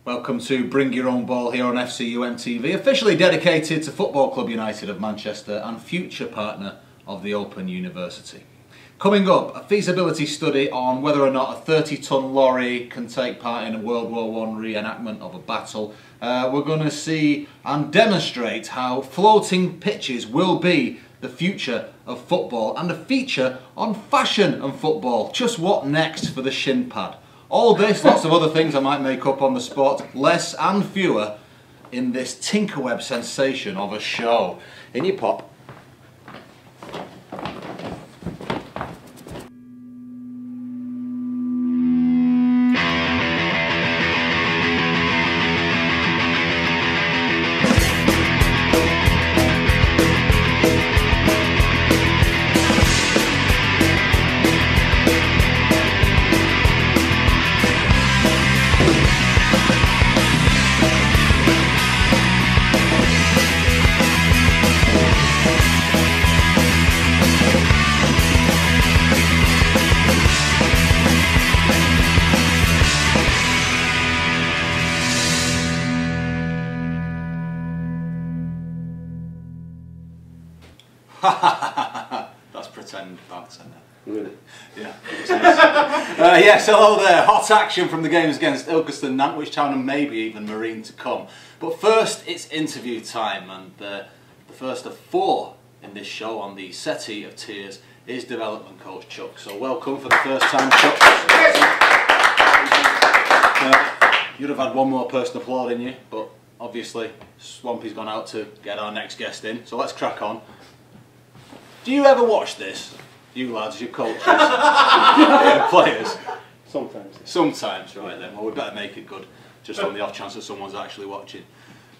Welcome to Bring Your Own Ball here on FCUM TV, officially dedicated to Football Club United of Manchester and future partner of the Open University. Coming up, a feasibility study on whether or not a 30-ton lorry can take part in a World War I reenactment of a battle. We're going to see and demonstrate how floating pitches will be the future of football, and a feature on fashion and football. Just what next for the shin pad? All this, lots of other things I might make up on the spot, less and fewer in this Tinkerweb sensation of a show. In your pop. That's pretend bartender. Really? Yeah. Yes, hello there. Hot action from the games against Ilkeston, Nantwich Town and maybe even Marine to come. But first, it's interview time, and the first of four in this show on the settee of tears is Development Coach Chuks. So welcome for the first time, Chuks. You'd have had one more person applauding you, but obviously Swampy's gone out to get our next guest in, so let's crack on. Do you ever watch this? You lads, you coaches, the players? Sometimes. Sometimes, right then. Well, we better make it good, just on the off chance that someone's actually watching.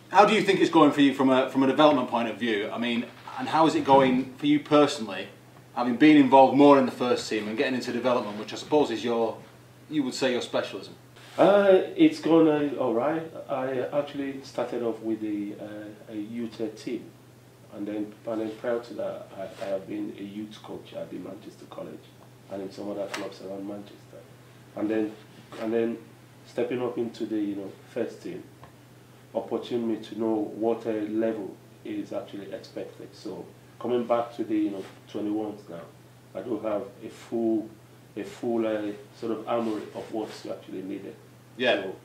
How do you think it's going for you from a development point of view? I mean, and how is it going for you personally, having been involved more in the first team and getting into development, which I suppose is you would say your specialism? It's going all right. I actually started off with a youth team. And then prior to that, I have been a youth coach at the Manchester College and in some other clubs around Manchester. And then stepping up into the first team, opportunity me to know what level is actually expected. So coming back to the 21s now, I do have a full sort of armory of what's actually needed. Yeah. So,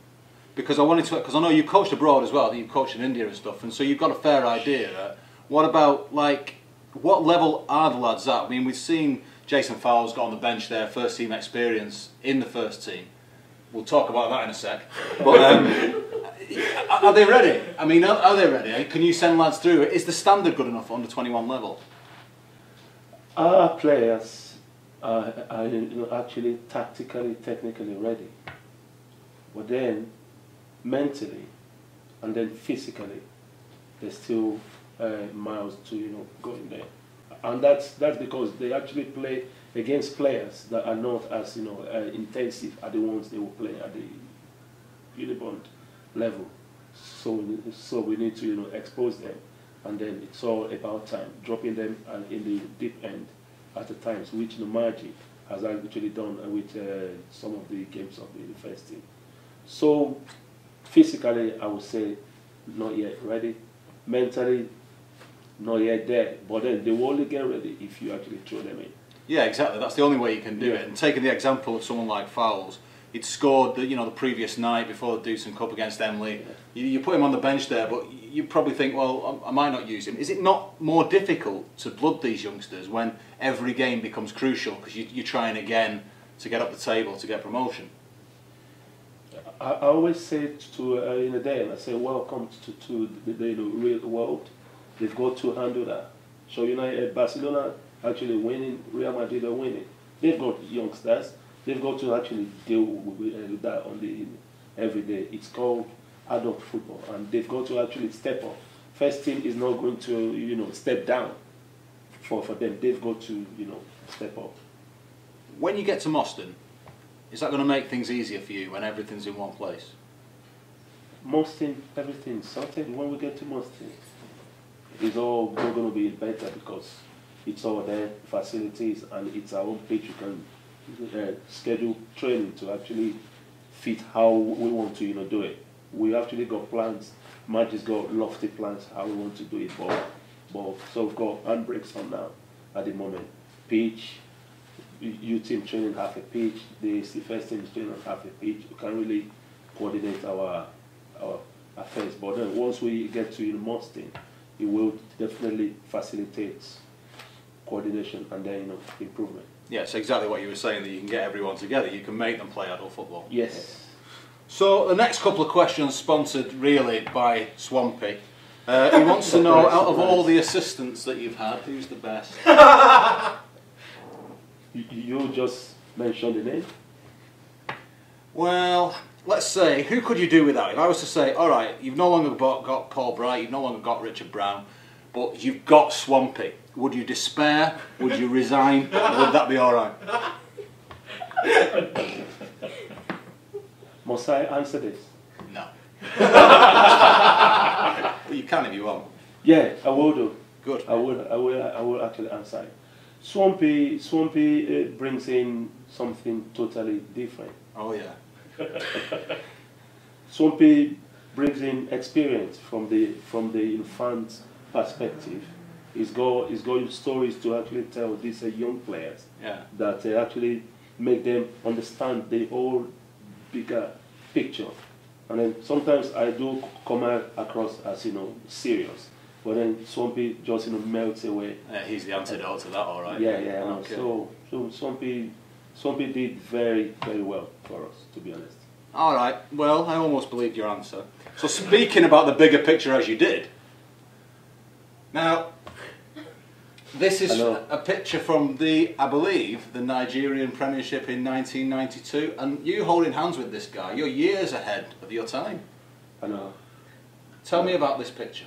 because I know you coached abroad as well. You've coached in India and stuff, and so you've got a fair idea. What about, like, what level are the lads at? I mean, we've seen Jason Fowles got on the bench there, first team experience in the first team. We'll talk about that in a sec. But are they ready? I mean, are they ready? Can you send lads through? Is the standard good enough under 21 level? Our players are actually tactically, technically ready. But then, mentally, and then physically, they're still miles to go in there, and that's because they actually play against players that are not as intensive as the ones they will play at the Unibond level. So we need to expose them, and then it's all about time dropping them in the deep end at the times, which Magic has actually done with some of the games of the first team. So physically, I would say not yet ready. Mentally, not yet there, but then they will only get ready if you actually throw them in. Yeah, exactly. That's the only way you can do it. And taking the example of someone like Fowles, he'd scored the previous night before the Dewson Cup against Emley. You put him on the bench there, but you probably think, well, I might not use him. Is it not more difficult to blood these youngsters when every game becomes crucial because you're trying again to get up the table to get promotion? I always say to in a day, and I say, welcome to the real world. They've got to handle that. So Barcelona actually winning, Real Madrid are winning. They've got youngsters. They've got to actually deal with that on the every day. It's called adult football, and they've got to actually step up. First team is not going to step down for them. They've got to step up. When you get to Moston, is that going to make things easier for you when everything's in one place? Moston, everything's sorted. When we get to Moston, it's all going to be better because it's all there, facilities, and it's our own pitch. You can schedule training to actually fit how we want to do it. we actually got plans. Magic's got lofty plans how we want to do it, but so we've got handbrakes on now at the moment. Pitch, U team training half a pitch, the first team is training half a pitch. We can really coordinate our affairs. But then once we get to Moston, it will definitely facilitate coordination and then improvement. Yeah, it's exactly what you were saying, that you can get everyone together, you can make them play adult football. Yes. So the next couple of questions sponsored really by Swampy. He wants to know, out of all the assistants that you've had, who's the best? You just mentioned the name? Well, let's say, who could you do without? If I was to say, all right, you've no longer got Paul Bright, you've no longer got Richard Brown, but you've got Swampy. Would you despair? Would you resign? Would that be all right? Must I answer this? No. Well, you can if you want. Yeah, I will do. Good. I will actually answer it. Swampy brings in something totally different. Oh yeah. Swampy brings in experience from the infant perspective. He's got stories to actually tell these young players, Yeah. that actually make them understand the whole bigger picture. And then sometimes I do come across as serious, but then Swampy just melts away. Yeah, he's the antidote to that, all right. Yeah, yeah. Okay. So Swampy did very, very well for us, to be honest. All right. Well, I almost believed your answer. So speaking about the bigger picture, as you did. Now, this is a picture from I believe, the Nigerian Premiership in 1992, and you holding hands with this guy. You're years ahead of your time. I know. Tell me about this picture.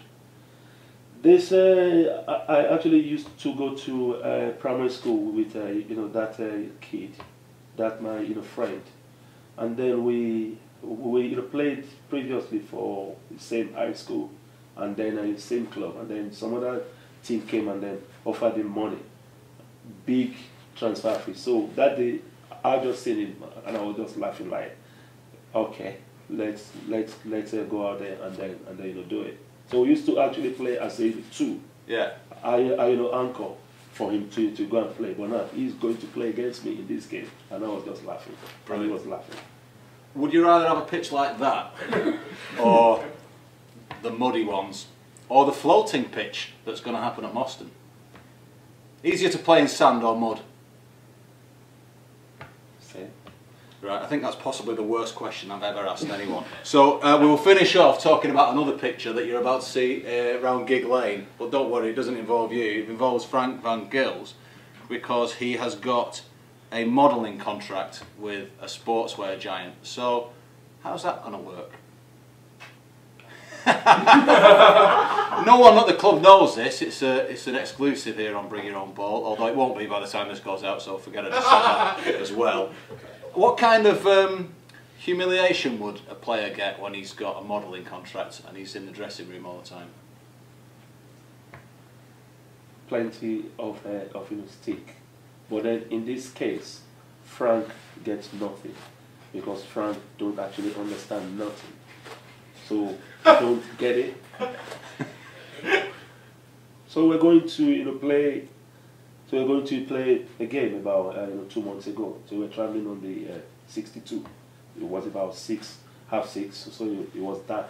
This I actually used to go to primary school with that kid, that my friend, and then we played previously for the same high school, and then the same club, and then some other team came and then offered him money, big transfer fee. So that day I just seen him and I was just laughing like, okay, let's go out there and then do it. So we used to actually play as a two. Yeah. I anchor for him to go and play, but now he's going to play against me in this game, and I was just laughing. Brilliant. And he was laughing. Would you rather have a pitch like that, or the muddy ones, or the floating pitch that's going to happen at Moston? Easier to play in sand or mud? Same. Right, I think that's possibly the worst question I've ever asked anyone. So we will finish off talking about another picture that you're about to see around Gig Lane, but don't worry, it doesn't involve you, it involves Frank Van Gils, because he has got a modelling contract with a sportswear giant. So how's that going to work? No one at the club knows this. It's an exclusive here on Bring Your Own Ball, although it won't be by the time this goes out, so forget it as well. What kind of humiliation would a player get when he's got a modelling contract and he's in the dressing room all the time? Plenty of stick, but then in this case, Frank gets nothing because Frank don't actually understand nothing. So don't get it. So we're going to play. So we're going to play a game about 2 months ago. So we're traveling on the 62. It was about 6, half 6. So it was dark.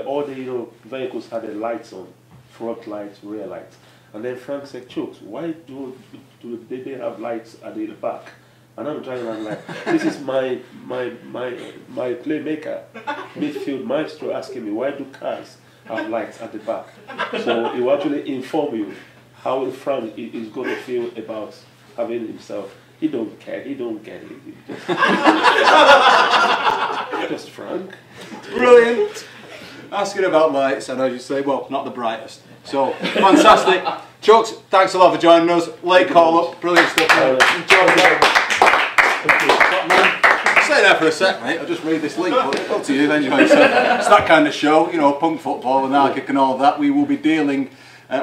All the vehicles had the lights on, front lights, rear lights. And then Frank said, "Chuks, why do they have lights at the back?" And I'm trying, I'm like, this is my playmaker, midfield maestro, asking me, why do cars have lights at the back? So he will actually inform you how Frank is going to feel about having himself. He don't care, he don't get it. Just Frank. Brilliant. Asking about lights, I know you say, well, not the brightest. So, fantastic. Chuks, thanks a lot for joining us. Late call up, brilliant stuff. Enjoyed that. Stay there for a sec, mate. I'll just read this link. Up to you, enjoy yourself. It's that kind of show, punk football, anarchic and all that. We will be dealing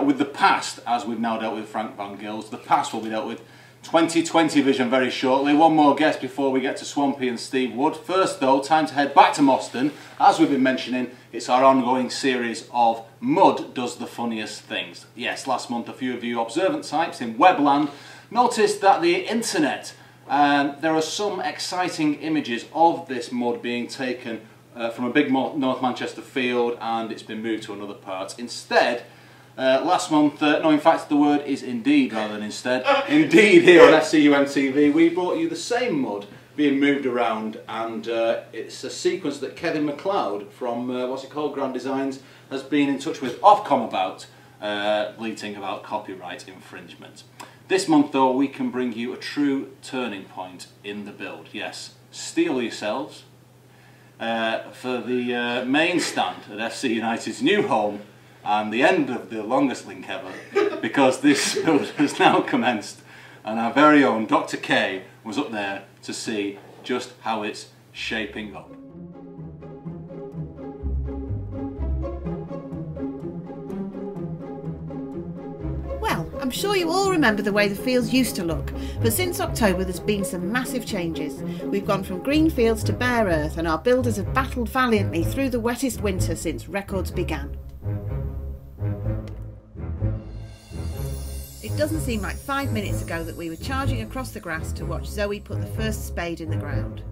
with the past, as we've now dealt with Frank Van Gils. The past will be dealt with 2020 vision very shortly. One more guest before we get to Swampy and Steve Wood. First though, time to head back to Moston. As we've been mentioning, it's our ongoing series of Mud Does the Funniest Things. Yes, last month a few of you observant types in Webland noticed that the internet, there are some exciting images of this mud being taken from a big North Manchester field, and it's been moved to another part. Instead, last month, no, in fact the word is indeed rather than instead, indeed here on FCUM TV we brought you the same mud being moved around, and it's a sequence that Kevin McLeod from, what's it called, Grand Designs, has been in touch with Ofcom about, bleating about copyright infringement. This month though we can bring you a true turning point in the build. Yes, steel yourselves for the main stand at FC United's new home, and the end of the longest link ever, because this build has now commenced, and our very own Dr. K was up there to see just how it's shaping up. Well, I'm sure you all remember the way the fields used to look, but since October there's been some massive changes. We've gone from green fields to bare earth, and our builders have battled valiantly through the wettest winter since records began. It doesn't seem like 5 minutes ago that we were charging across the grass to watch Zoe put the first spade in the ground.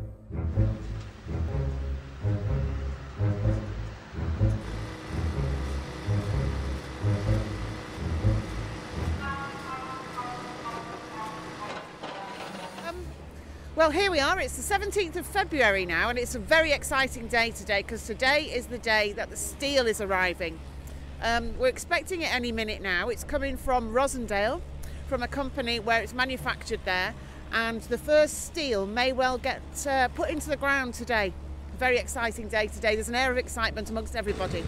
Well, here we are. It's the 17th of February now, and it's a very exciting day today, because today is the day that the steel is arriving. We're expecting it any minute now. It's coming from Rosendale, from a company where it's manufactured there, and the first steel may well get put into the ground today. Very exciting day today. There's an air of excitement amongst everybody.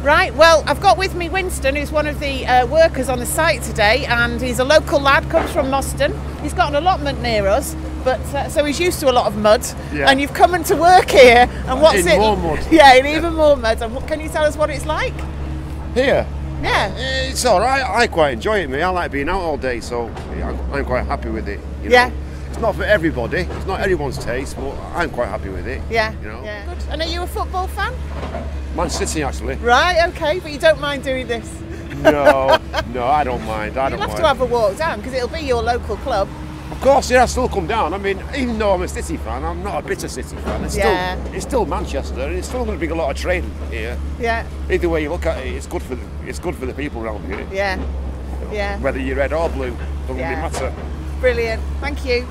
Right, well, I've got with me Winston, who's one of the workers on the site today, and he's a local lad, comes from Moston. He's got an allotment near us, but so he's used to a lot of mud. Yeah. And you've come to work here, and what's it? More mud. Yeah, in even more mud. And can you tell us what it's like? Here? Yeah. It's all right. I quite enjoy it, me. I like being out all day, so I'm quite happy with it. You know? Yeah. It's not for everybody. It's not everyone's taste, but I'm quite happy with it. Yeah. You know. Yeah. Good. And are you a football fan? Man City, actually. Right. Okay. But you don't mind doing this? No. No, I don't mind. I don't mind. You'll have to have a walk down because it'll be your local club. Of course, yeah, I still come down. I mean, even though I'm a City fan, I'm not a bitter City fan. It's still Manchester, and it's still going to be a lot of trading here. Yeah. Either way you look at it, it's good for the people around here. Yeah. You know, yeah. Whether you're red or blue, doesn't really matter. Brilliant. Thank you.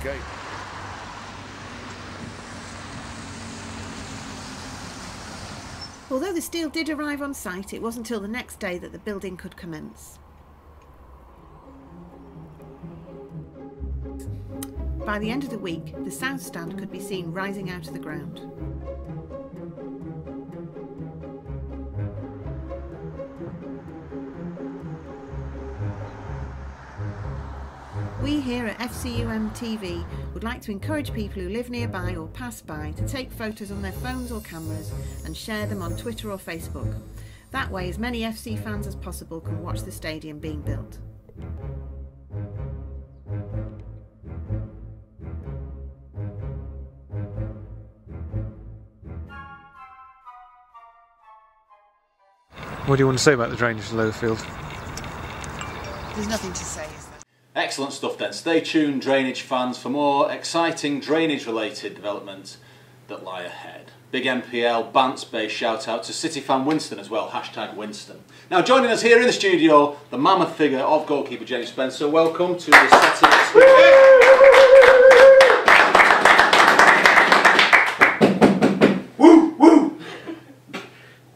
Okay. Although the steel did arrive on site, it wasn't until the next day that the building could commence. By the end of the week, the south stand could be seen rising out of the ground. We here at FCUM TV would like to encourage people who live nearby or pass by to take photos on their phones or cameras and share them on Twitter or Facebook. That way as many FC fans as possible can watch the stadium being built. What do you want to say about the drainage of the lower field? There's nothing to say, is there? Excellent stuff then. Stay tuned, drainage fans, for more exciting drainage related developments that lie ahead. Big MPL Bants Bay shout out to City fan Winston as well, hashtag Winston. Now joining us here in the studio, the mammoth figure of goalkeeper James Spencer. Welcome to the City studio. Woo! Woo!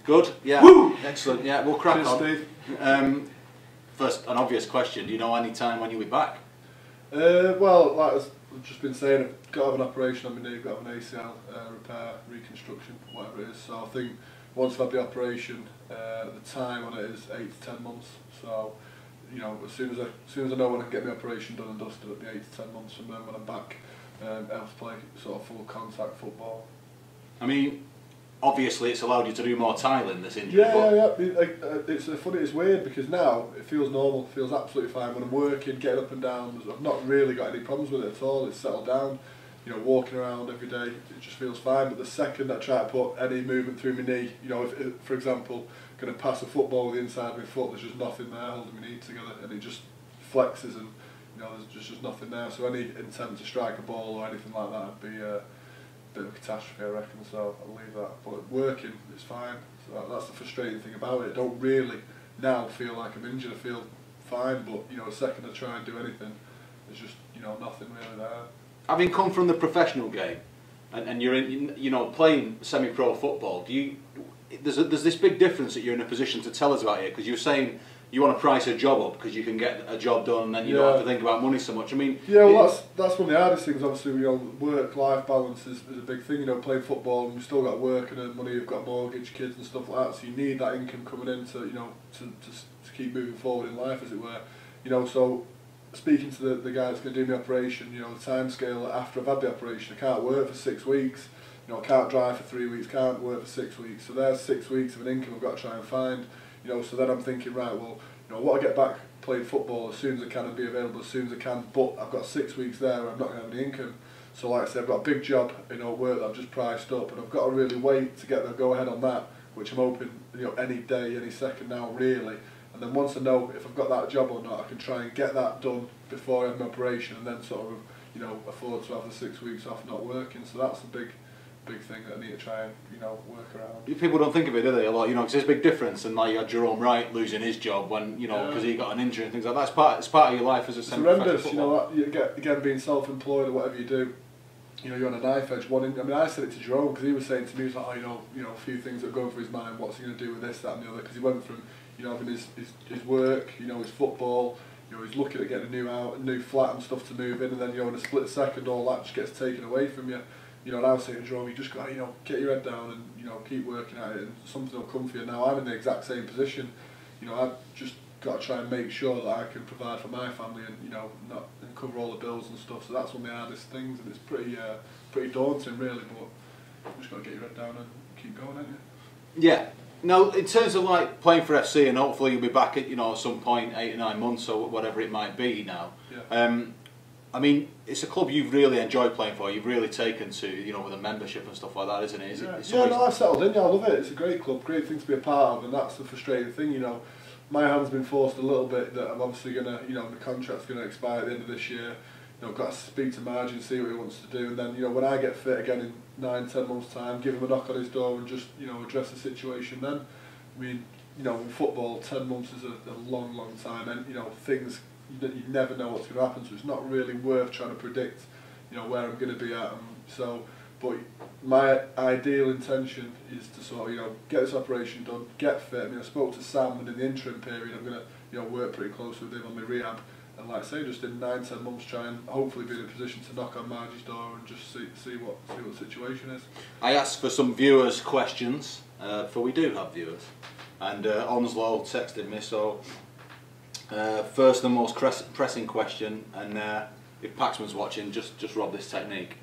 Good, yeah. Woo! Excellent, yeah, we'll crack on. Steve. First, an obvious question, do you know any time when you'll be back? Well, like I've just been saying, I've got to have an operation on my knee, I've got to have an ACL repair, reconstruction, whatever it is. So I think once I've had the operation, the time on it is 8 to 10 months. So, you know, as soon as I know when I can get my operation done and dusted, it'll be 8 to 10 months from then when I'm back, able to play sort of full contact football. I mean, obviously it's allowed you to do more tiling, this injury. Yeah. It's funny, it's weird because now it feels normal, it feels absolutely fine. When I'm working, getting up and down, I've not really got any problems with it at all. It's settled down, you know, walking around every day, it just feels fine. But the second I try to put any movement through my knee, you know, if for example, going to pass a football with the inside of my foot, there's just nothing there holding my knee together, and it just flexes, and you know, there's just nothing there. So any intent to strike a ball or anything like that would be bit of a catastrophe, I reckon, so I'll leave that. But working is fine, so that's the frustrating thing about it. I don't really now feel like I'm injured, I feel fine, but you know, the second I try and do anything, there's just, you know, nothing really there. Having come from the professional game, and you're in, you know, playing semi-pro football, there's this big difference that you're in a position to tell us about here, because you're saying you want to price a job up because you can get a job done and then you don't have to think about money so much. I mean, yeah, well, that's one of the hardest things. Obviously, you know, work-life balance is a big thing. You know, playing football and you've still got work and earn money. You've got mortgage, kids, and stuff like that. So you need that income coming in to, you know, to keep moving forward in life, as it were. You know, so speaking to the guy that's going to do my operation, you know, the time scale after I've had the operation, I can't work for 6 weeks. You know, I can't drive for 3 weeks. Can't work for 6 weeks. So there's 6 weeks of an income I've got to try and find. You know, so then I'm thinking, right, well, you know, what I get back playing football as soon as I can and be available as soon as I can, but I've got 6 weeks there where I'm not going to have any income. So like I said, I've got a big job, you know, work that I've just priced up, and I've got to really wait to get the go ahead on that, which I'm hoping, you know, any day, any second now, really. And then once I know if I've got that job or not, I can try and get that done before I have my operation, and then sort of, you know, afford to have the 6 weeks off not working. So that's the big thing that I need to try and, you know, work around. People don't think of it, do they? A lot, you know, because there's a big difference. And like you had Jerome Wright losing his job when, you know, because he got an injury and things like that. It's part of your life as a semi-professional footballer. You know, that, again, being self-employed or whatever you do, you know, you're on a knife edge. I mean, I said it to Jerome because he was saying to me, he was like, oh, you know, a few things that are going through his mind. What's he going to do with this, that, and the other? Because he went from, you know, having his work, you know, his football. You know, he's looking at getting a new flat and stuff to move in, and then, you know, in a split second, all that just gets taken away from you. You know, and I was saying to Jerome, you just got to, you know, get your head down and, you know, keep working at it, and something will come for you. Now I'm in the exact same position. You know, I've just got to try and make sure that I can provide for my family and, you know, and cover all the bills and stuff. So that's one of the hardest things, and it's pretty daunting, really. But you just got to get your head down and keep going, haven't you? Yeah. Now, in terms of like playing for FC, and hopefully you'll be back at, you know, at some point, 8 or 9 months or whatever it might be now. Yeah. I mean, it's a club you've really enjoyed playing for. You've really taken to, you know, with a membership and stuff like that, isn't it? No, I've settled in. Yeah, I love it. It's a great club, great thing to be a part of, and that's the frustrating thing. You know, my hand's been forced a little bit that I'm obviously gonna, you know, the contract's gonna expire at the end of this year. You know, I've got to speak to Margin, see what he wants to do, and then, you know, when I get fit again in 9-10 months' time, give him a knock on his door and just, you know, address the situation. Then, I mean, you know, in football, 10 months is a long, long time, and you know, things. You never know what's going to happen, so it's not really worth trying to predict, you know, where I'm going to be at. So But my ideal intention is to sort of, get this operation done, get fit. I mean, I spoke to Sam, and in the interim period, I'm going to, work pretty close with him on my rehab. And like I say, just in 9-10 months, try and hopefully be in a position to knock on Margie's door and just see what the situation is. I asked for some viewers' questions, for we do have viewers, and Onslow texted me. So first and most pressing question, and if Paxman's watching, just rob this technique.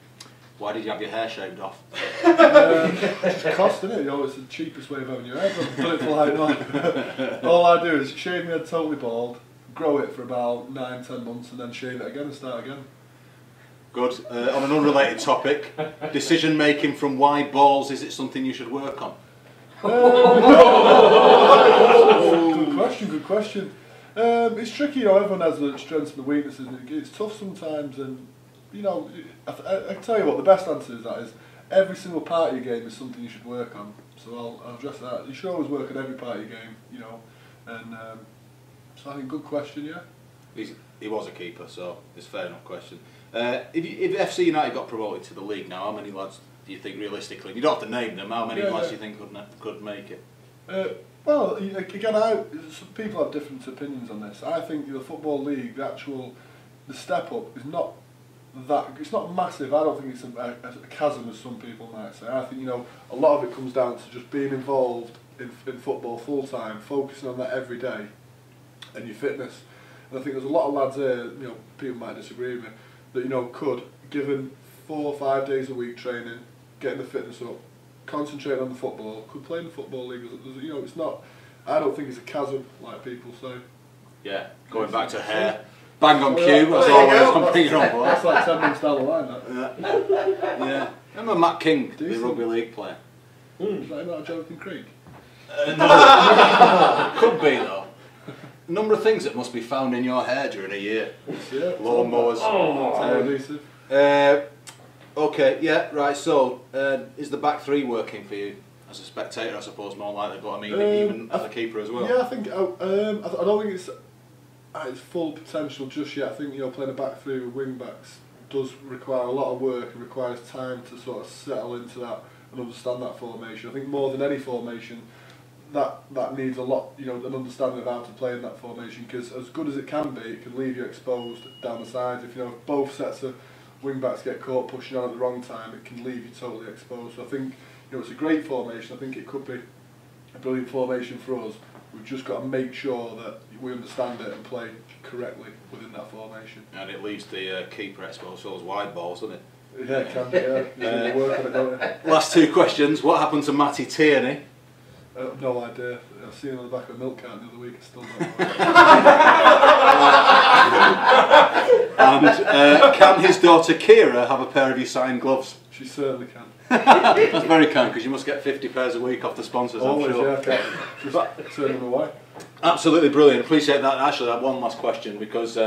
Why did you have your hair shaved off? It's cost, isn't it? It's the cheapest way of having your hair. I've done it for like all I do is shave my head totally bald, grow it for about 9-10 months, and then shave it again and start again. Good. On an unrelated topic, decision making from wide balls, is it something you should work on? Good question. It's tricky, everyone has the strengths and the weaknesses, and it's tough sometimes, and I tell you what, the best answer is that is every single part of your game is something you should work on. So I'll address that. You should always work on every part of your game, and so I think good question, yeah. He was a keeper, so it's a fair enough question. If FC United got promoted to the league now, how many lads do you think realistically, you don't have to name them, how many lads do you think could make it? Well, again, some people have different opinions on this. I think the Football League, the step up is not it's not massive. I don't think it's a chasm, as some people might say. I think a lot of it comes down to just being involved in football full time, focusing on that every day, and your fitness. And I think there's a lot of lads there, people might disagree with me, that could, given 4 or 5 days a week training, getting the fitness up, concentrating on the football, could play in the Football League. It's not. I don't think it's a chasm like people say. Yeah, going back to hair. Bang on cue, as always. That's like 10 months down the line, that. Yeah. Remember Matt King, the rugby league player? Is that not Jonathan Creek? No. Could be, though. A number of things that must be found in your hair during a year. Yeah. Lawnmowers. Okay, yeah, right, so, is the back three working for you? As a spectator, I suppose, more likely, but I mean, even as a keeper as well. Yeah, I think, I don't think it's at its full potential just yet. I think, playing a back three with wing backs does require a lot of work and requires time to sort of settle into that and understand that formation. I think more than any formation, that needs a lot, an understanding of how to play in that formation, because as good as it can leave you exposed down the sides. If both sets of wing backs get caught pushing on at the wrong time, it can leave you totally exposed. So I think it's a great formation. I think it could be a brilliant formation for us. We've just got to make sure that we understand it and play correctly within that formation. And it leaves the keeper exposed to those wide balls, doesn't it? Yeah, it can be, yeah. You work on it, don't you? Last two questions. What happened to Matty Tierney? No idea. I've seen him on the back of a milk carton the other week. I still don't know. And can his daughter Kira have a pair of your signed gloves? She certainly can. That's very kind, because you must get 50 pairs a week off the sponsors, always, I'm sure. Yeah, just turn them away. Absolutely brilliant. Appreciate that. Actually, I have one last question, because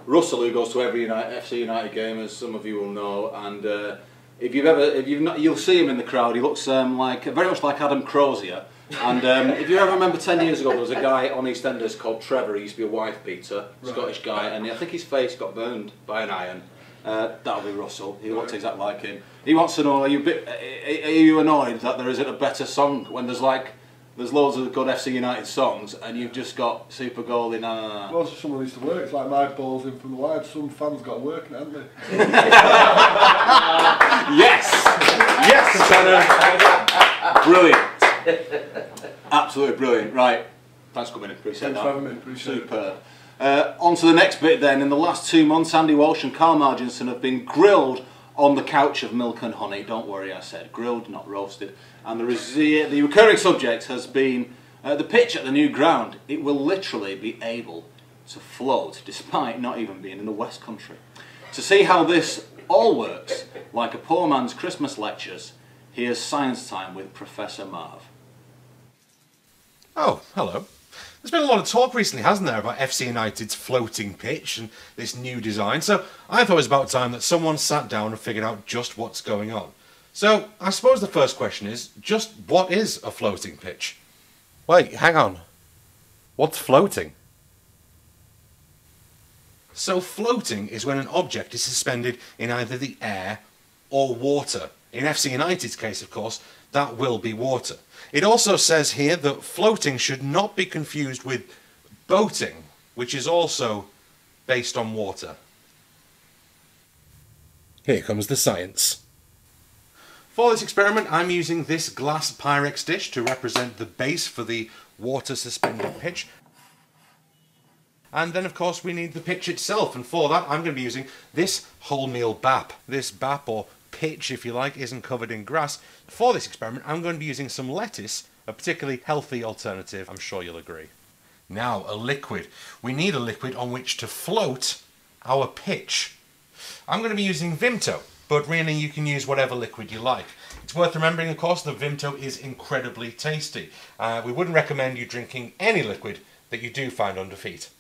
Russell, who goes to every FC United game, as some of you will know, and you'll see him in the crowd. He looks very much like Adam Crozier. And if you ever remember 10 years ago, there was a guy on EastEnders called Trevor. He used to be a wife beater, Scottish guy, and I think his face got burned by an iron. That'll be Russell. He looked exactly like him. He wants to know: are you annoyed that there isn't a better song when there's loads of good FC United songs and you've just got Super Goalie? Nah. Well, someone needs to work. It's like my balls in from the wide. Some fans got to work in it, haven't they? Yes, brilliant, absolutely brilliant. Right, thanks for coming in. Appreciate that. Thanks for having me. Appreciate it. Superb. On to the next bit then. In the last 2 months, Andy Walsh and Carl Marginson have been grilled on the couch of milk and honey. Don't worry, I said grilled, not roasted. And the recurring subject has been the pitch at the new ground. It will literally be able to float, despite not even being in the West Country. To see how this all works, like a poor man's Christmas lectures, here's Science Time with Professor Marv. Oh, hello. There's been a lot of talk recently, hasn't there, about FC United's floating pitch and this new design, so I thought it was about time that someone sat down and figured out just what's going on. So, I suppose the first question is, just what is a floating pitch? Wait, hang on. What's floating? So floating is when an object is suspended in either the air or water. In FC United's case, of course, that will be water. It also says here that floating should not be confused with boating, which is also based on water. Here comes the science. For this experiment, I'm using this glass Pyrex dish to represent the base for the water suspended pitch. And then, of course, we need the pitch itself, and for that I'm going to be using this wholemeal bap. This bap, or pitch if you like, isn't covered in grass. For this experiment I'm going to be using some lettuce, a particularly healthy alternative, I'm sure you'll agree. Now, a liquid. We need a liquid on which to float our pitch. I'm going to be using Vimto, but really you can use whatever liquid you like. It's worth remembering, of course, that Vimto is incredibly tasty. We wouldn't recommend you drinking any liquid that you do find under feet.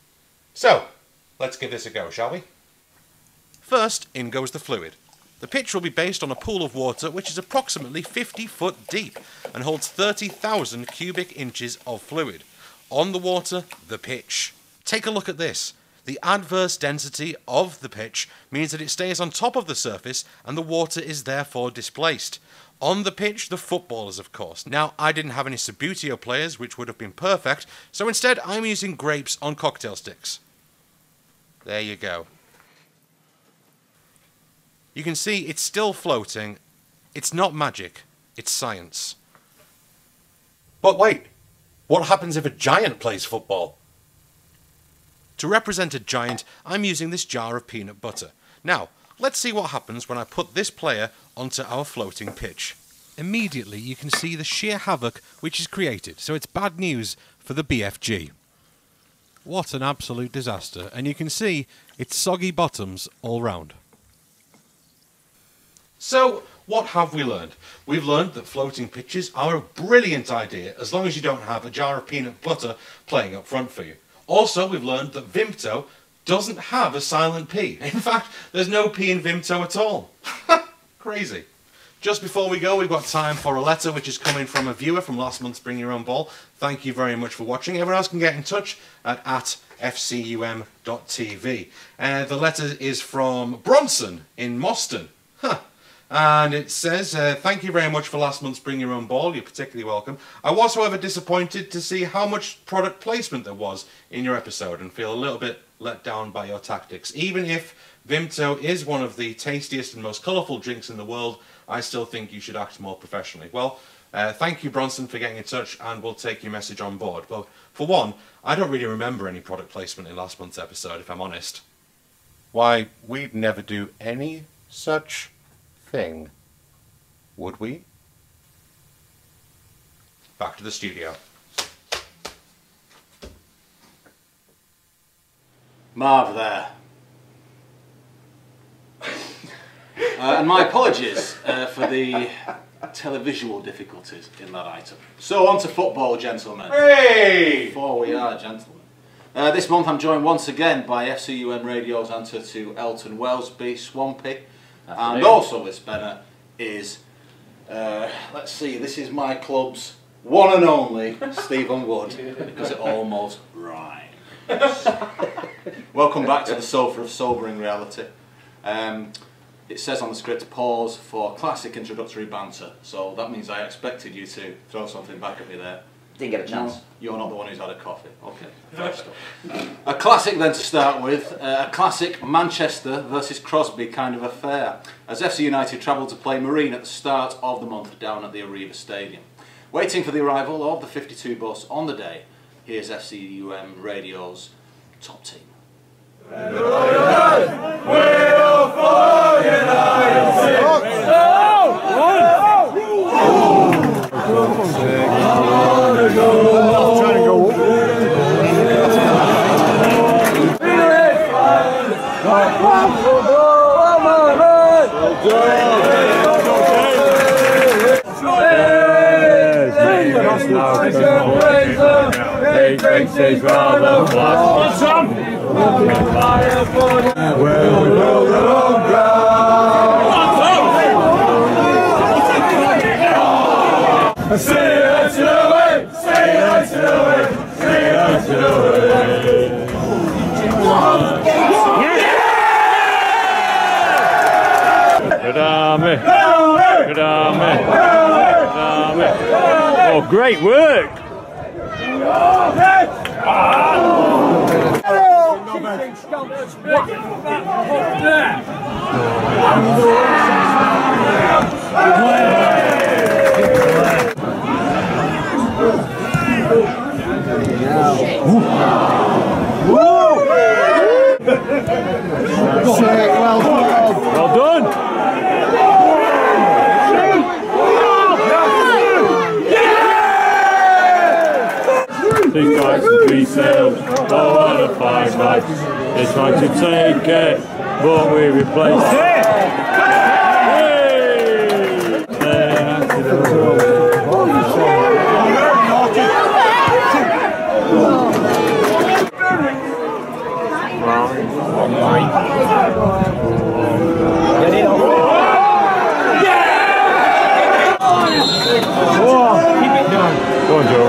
So, let's give this a go, shall we? First, in goes the fluid. The pitch will be based on a pool of water which is approximately 50 foot deep and holds 30,000 cubic inches of fluid. On the water, the pitch. Take a look at this. The adverse density of the pitch means that it stays on top of the surface and the water is therefore displaced. On the pitch, the footballers, of course. Now, I didn't have any Subutio players, which would have been perfect, so instead I'm using grapes on cocktail sticks. There you go. You can see it's still floating. It's not magic, it's science. But wait, what happens if a giant plays football? To represent a giant, I'm using this jar of peanut butter. Now, let's see what happens when I put this player onto our floating pitch. Immediately you can see the sheer havoc which is created, so it's bad news for the BFG. What an absolute disaster, and you can see it's soggy bottoms all round. So, what have we learned? We've learned that floating pitches are a brilliant idea as long as you don't have a jar of peanut butter playing up front for you. Also, we've learned that Vimto doesn't have a silent P. In fact, there's no P in Vimto at all. Crazy. Just before we go, we've got time for a letter which is coming from a viewer from last month's Bring Your Own Ball. Thank you very much for watching. Everyone else can get in touch at FCUM.tv. The letter is from Bronson in Moston. And it says, thank you very much for last month's Bring Your Own Ball, you're particularly welcome. I was, however, disappointed to see how much product placement there was in your episode and feel a little bit let down by your tactics. Even if Vimto is one of the tastiest and most colourful drinks in the world, I still think you should act more professionally. Well, thank you, Bronson, for getting in touch, and we'll take your message on board. But for one, I don't really remember any product placement in last month's episode, if I'm honest. Why, we'd never do any such thing, would we? Back to the studio. Marv there. And my apologies for the televisual difficulties in that item. So on to football, gentlemen. Hey! For we are gentlemen. This month I'm joined once again by FCUM Radio's answer to Elton Wellesby, Swampy. And also with Spencer is, let's see, this is my club's one and only Stephen Wood, because it almost rhymes. Welcome back to the sofa of sobering reality. It says on the script, pause for classic introductory banter, so that means I expected you to throw something back at me there. Didn't get a chance. No, you're not the one who's had a coffee. Okay, first up. A classic then to start with, a classic Manchester versus Crosby kind of affair, as FC United travelled to play Marine at the start of the month down at the Arriva Stadium. Waiting for the arrival of the 52 bus on the day, here's FCUM Radio's top team. Good army. Oh, great work. Well done. Think like three sails, oh what a fine night. They tried to take it, but we replaced it. Keep it down. Go on, Joe.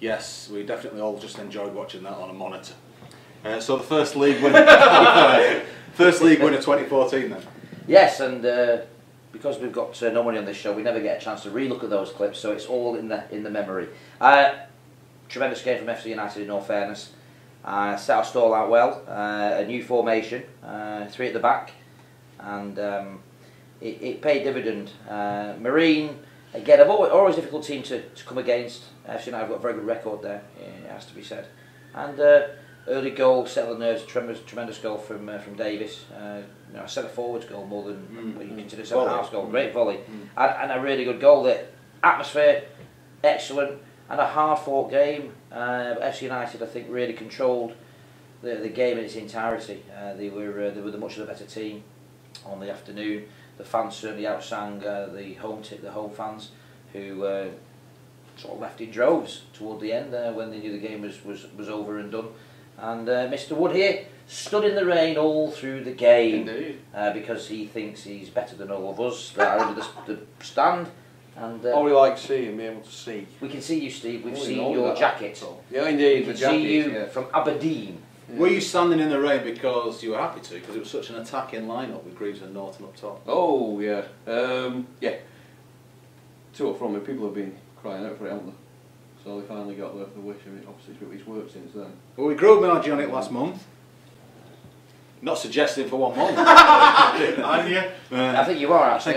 Yes, we definitely all just enjoyed watching that on a monitor. So the first league winner, first league winner 2014 then. Yes, and because we've got no money on this show, we never get a chance to re-look at those clips, so it's all in the memory. Tremendous game from FC United in all fairness. Set our stall out well, a new formation, 3 at the back, and it paid dividend. Marine, again, always a difficult team to come against. FC United have got a very good record there, it has to be said. And early goal, settled the nerves, tremendous goal from Davis. You know, a centre forwards goal more than what you consider centre half goal. Great volley, and a really good goal. The atmosphere, excellent, and a hard fought game. FC United, I think, really controlled the game in its entirety. They were the much of the better team on the afternoon. The fans certainly outsang the home fans, who sort of left in droves toward the end when they knew the game was over and done. And Mr. Wood here stood in the rain all through the game, because he thinks he's better than all of us that are under the stand. And all we like seeing, being able to see. We can see you, Steve. We've seen your jacket. Yeah, indeed. We can see you from Aberdeen. Yeah. Were you standing in the rain because you were happy to? Because it was such an attacking lineup with Greaves and Norton up top. Oh yeah, yeah. 2 up from me, people have been crying out for it, haven't they? So they finally got the wish. I mean, obviously it's worked since then. Well, we grew up on it last month. Not suggesting for 1 month. I think you are actually.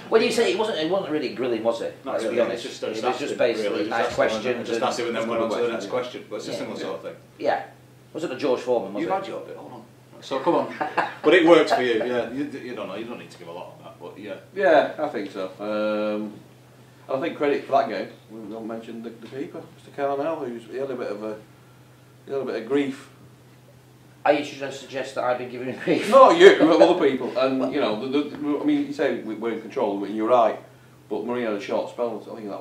When you say it wasn't really grilling, was it? Not Let's really. be honest. It was just basically nice questions. Just ask it and then went on to the next question. But it's a similar sort of thing. Yeah. Wasn't a George Foreman, was it? You've had your bit. Hold on. So come on. But it works for you. Yeah. You don't know. You don't need to give a lot on that. But yeah. Yeah, I think so. I think credit for that game. We don't mention the keeper, Mr. Carnell, he had a bit of grief. Are you trying to suggest that I've been giving him grief? Not you, but other people. And you know, I mean, you say we're in control, and you're right. But Marine had a short spell, I think, in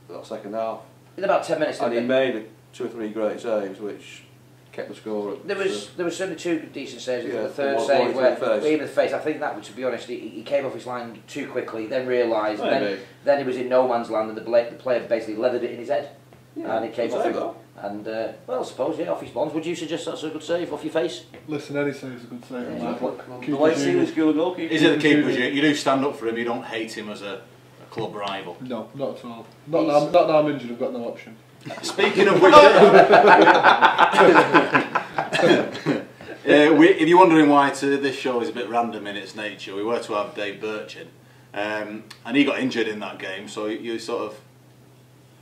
that second half. In about 10 minutes. And he made 2 or 3 great saves, which kept the score up. There was certainly 2 decent saves. Yeah, the third save where in the face. I think that, to be honest, he came off his line too quickly, then realised, then he was in no man's land, and the player basically leathered it in his head, and it came off him. And well, I suppose off his bonds. Would you suggest that's a good save off your face? Listen, any save is a good save. The late season school of goalkeeping. Is it the keeper's you do stand up for him? You don't hate him as a club rival? No, not at all. Not now I'm injured. I've got no option. Speaking of which, if you're wondering why this show is a bit random in its nature, we were to have Dave Birchin, and he got injured in that game, so you sort of,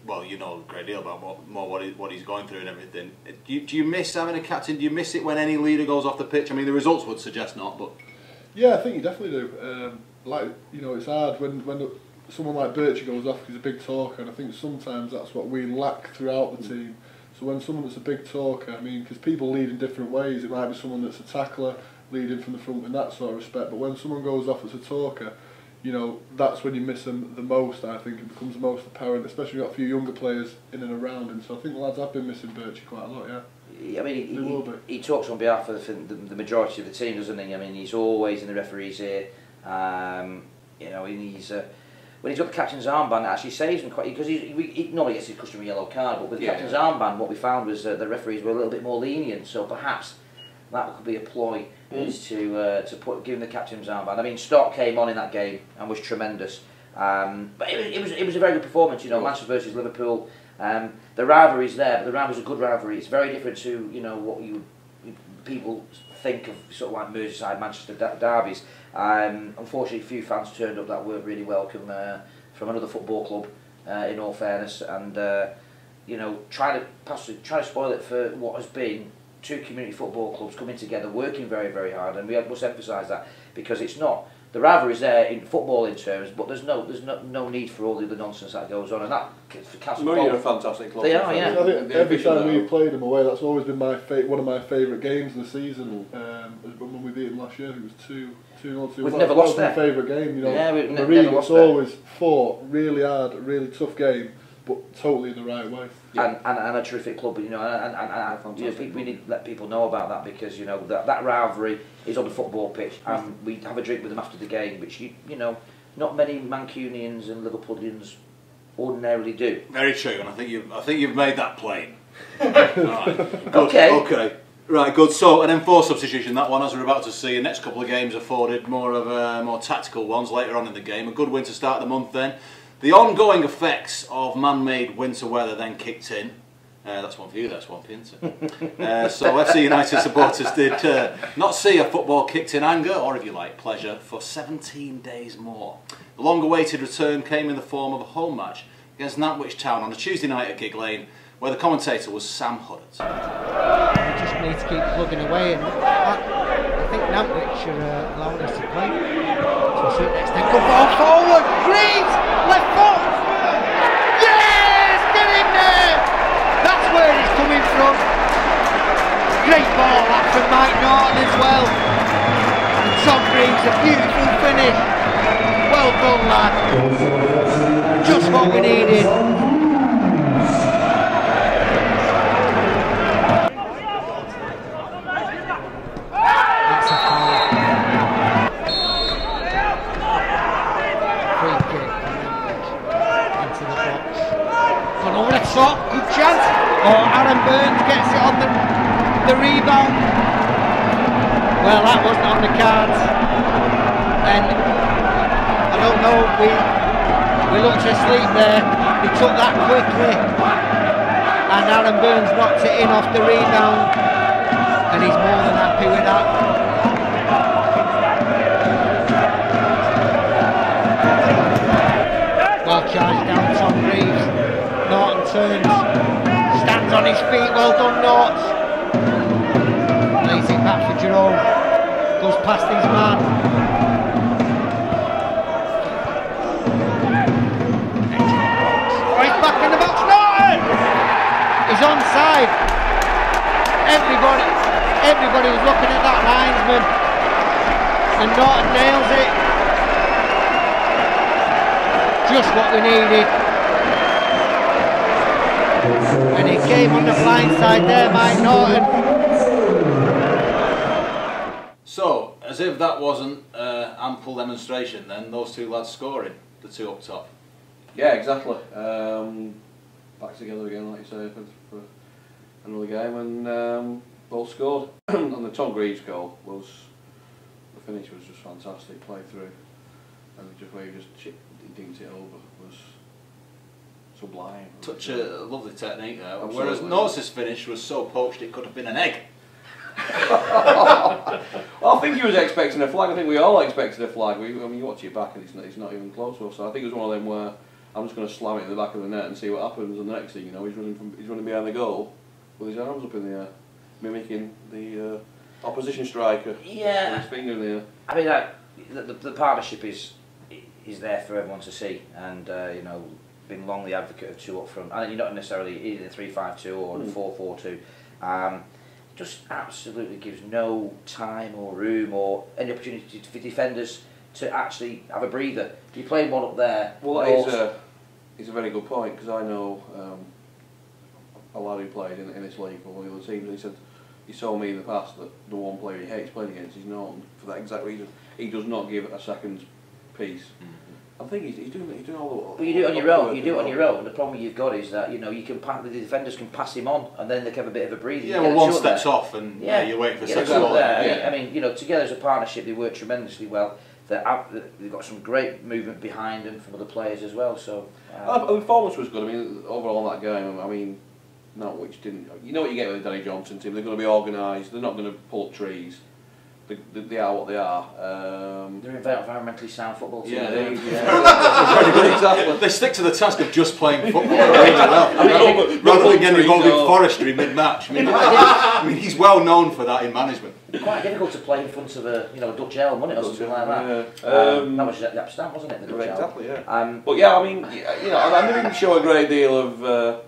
well, you know a great deal about what he's going through and everything. Do you miss having a captain? Do you miss it when any leader goes off the pitch? I mean, the results would suggest not, but yeah, I think you definitely do. Like, you know, it's hard when someone like Birchie goes off because he's a big talker, and I think sometimes that's what we lack throughout the team. So when someone that's a big talker, I mean, because people lead in different ways, it might be someone that's a tackler leading from the front in that sort of respect, but when someone goes off as a talker, you know, that's when you miss them the most. I think it becomes the most apparent, especially when you've got a few younger players in and around him. So I think the lads have been missing Birchie quite a lot, yeah. I mean, he talks on behalf of the majority of the team, doesn't he? I mean, he's always in the referee's ear. You know, when he's got the captain's armband, it actually saves him quite, because he normally gets his customary yellow card, but with the captain's armband, what we found was the referees were a little bit more lenient, so perhaps that could be a ploy, is to give him the captain's armband. I mean, Stock came on in that game and was tremendous, but it was a very good performance. You know, Manchester versus Liverpool. The rivalry's there, but the rivalry's a good rivalry. It's very different to, you know, what people think of, sort of like Merseyside, Manchester derbies. Unfortunately, few fans turned up that weren't really welcome from another football club. In all fairness, and you know, try to spoil it for what has been two community football clubs coming together, working very, very hard, and we must emphasise that, because it's not. The rivalry's there in footballing terms, but there's no need for all the other nonsense that goes on, and that for Castle Murray are a fantastic club. They are, yeah. I think every time we've played them away, that's always been one of my favourite games of the season. When we beat them last year, it was 2-0. We've never lost there. My favourite game, you know. Yeah, we've never lost there. always fought really hard, really tough game, but totally in the right way. Yeah. And a terrific club, you know, and you know, we need to let people know about that, because, you know, that rivalry is on the football pitch, and we have a drink with them after the game, which you know, not many Mancunians and Liverpoolians ordinarily do. Very true, and I think you've made that plain. Right. Good. Okay. Right, good. So an enforced substitution, that one, as we're about to see. The next couple of games afforded more tactical ones later on in the game. A good win to start the month then. The ongoing effects of man-made winter weather then kicked in. That's one for you, that's Swampy, isn't it? So FC United supporters did not see a football kicked in anger, or if you like, pleasure, for 17 days more. The long-awaited return came in the form of a home match against Nantwich Town on a Tuesday night at Gig Lane, where the commentator was Sam Huddart. We just need to keep plugging away, and I think Nantwich are allowing us to play to a certain extent. Good ball forward, Greaves, left foot, yes, get in there! That's where he's coming from. Great ball that from Mike Norton as well. And Tom Greaves, a beautiful finish. Well done, lad. Just what we needed. Good chance. Oh, Aaron Burns gets it on the rebound. Well, that wasn't on the cards. And I don't know, we looked asleep there. He took that quickly. And Aaron Burns knocked it in off the rebound. And he's more than happy with that. Well charged down Tom Greaves. Norton turns, stands on his feet, well done Norton. Lays it back for Jerome, goes past his man. Oh, he's back in the box, Norton! He's onside. Everybody was looking at that linesman, and Norton nails it. Just what we needed. And he came on the blind side there, Mike Norton. So, as if that wasn't ample demonstration then, those two lads scoring, the two up top. Yeah, exactly. Back together again, like you say, for another game, and both scored. And the Tom Greaves goal was, the finish was just fantastic, play through, and just where he just dinked it over was sublime. Such a lovely technique there. Whereas Norton's finish was so poached it could have been an egg. Well, I think he was expecting a flag. I think we all expected a flag. I mean, you watch it back and it's not even close to us. So I think it was one of them where I'm just going to slam it in the back of the net and see what happens. And the next thing you know, he's running behind the goal with his arms up in the air, mimicking the opposition striker. Yeah. With his finger in the air. I mean, the partnership is there for everyone to see, and you know, been long the advocate of two up front, and you're not necessarily either the 3-5-2 or the 4-4-2. Just absolutely gives no time or room or any opportunity for defenders to actually have a breather. If you're playing one up there, well, that is a very good point, because I know a lad who played in this league for one of the other teams. He said he told me in the past that the one player he hates playing against is Norton for that exact reason. he does not give a second piece. I think he's doing all the. But you do it on your own. You do it on your own. The problem you've got is that you can the defenders can pass him on, and then they can have a bit of a breather. Yeah, well, one steps off, and you're waiting for second ball. I mean, together as a partnership, they work tremendously well. They've got some great movement behind them from other players as well. So the performance was good. I mean, overall in that game, I mean, Norwich didn't. You know what you get with the Danny Johnson team? They're going to be organised. They're not going to pull up trees. They are what they are. They're an environmentally sound football team. Yeah, exactly. They stick to the task of just playing football really well. Rather than getting involved in forestry mid-match. I mean, he's well known for that in management. It's quite difficult to play in front of a Dutch ale, wasn't it, or something like that. That was the Amsterdam, wasn't it? The Dutch ale. Exactly. Yeah. But yeah, I mean, I didn't show a great deal of.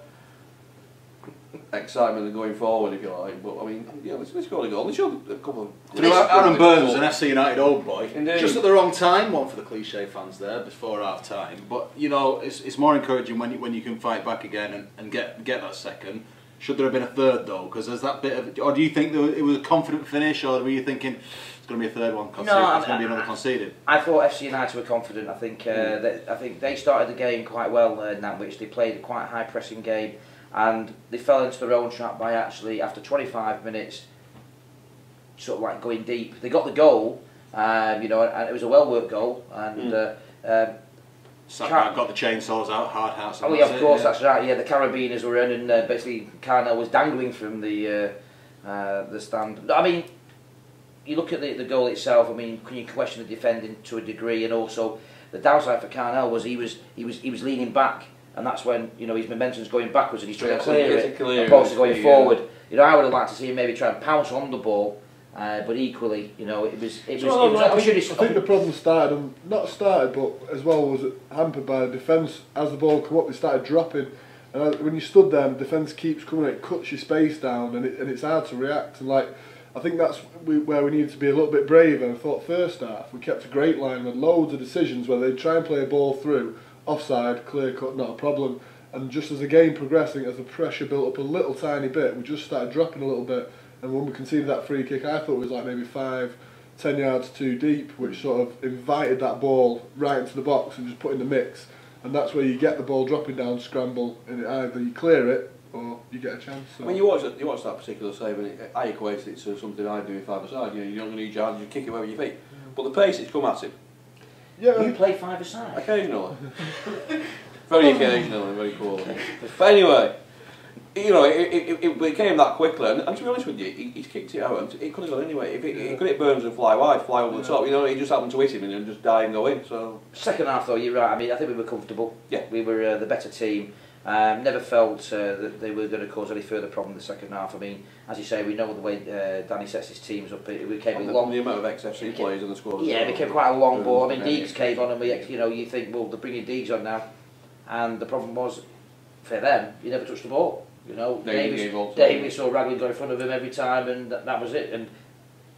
Excitement going forward, if you like, but I mean, let's go to goal. They showed a couple of. Aaron Burns was an FC United old boy, Indeed. Just at the wrong time. One for the cliche fans there before half time, but it's more encouraging when you can fight back again and get that second. Should there have been a third though? Because there's that bit of. Or do you think it was a confident finish, or were you thinking it's going to be a third one? It's going to be another conceded. I thought FC United were confident. I think they started the game quite well in that, which they played a quite high pressing game. And they fell into their own trap by actually, after 25 minutes, sort of like going deep. They got the goal, and it was a well-worked goal. And got the chainsaws out, hard hats. Oh yeah, of course, that's right. Yeah, the carabiners were in, and basically Carnell was dangling from the stand. I mean, you look at the goal itself. I mean, can you question the defending to a degree? And also, the downside for Carnell was he was leaning back. And that's when his momentum's going backwards and he's trying to clear it, opposed to going forward. I would have liked to see him maybe try and pounce on the ball, but equally, it was opportunity. I think the problem not started, but as well was hampered by the defence. As the ball come up, they started dropping, and when you stood there, and the defence keeps coming, it cuts your space down, and it's hard to react. And I think that's where we needed to be a little bit braver. I thought first half we kept a great line with loads of decisions where they'd try and play a ball through. Offside, clear cut, not a problem. And just as the game progressing, as the pressure built up a little tiny bit, we just started dropping a little bit. And when we conceded that free kick, I thought it was like maybe 5-10 yards too deep, which sort of invited that ball right into the box and just put in the mix. And that's where you get the ball dropping down, scramble, and either you clear it or you get a chance. So. I mean, you watch that particular save, and I equate it to something I do in five-a-side. You don't need yards, you kick it where you feet. But the pace it's come at him. Yeah. You play five-a-side? Occasionally. Very occasionally, very poorly. But anyway, it came that quickly, and to be honest with you, he's kicked it out, and it could have gone anyway. If it could hit Burns and fly wide, fly over the top, he just happened to hit him and just die and go in. So second half though, you're right. I mean, I think we were comfortable. Yeah, we were the better team. Never felt that they were going to cause any further problem in the second half. I mean, as you say, we know the way Danny sets his teams up. It became a long. The amount of ex-FC players in the squad. Yeah, it became quite a long ball. I mean, Deegs came on, and you think, well, they're bringing Deegs on now, and the problem was, for them, he never touched the ball. Davis saw Raglan go in front of him every time, and that was it. And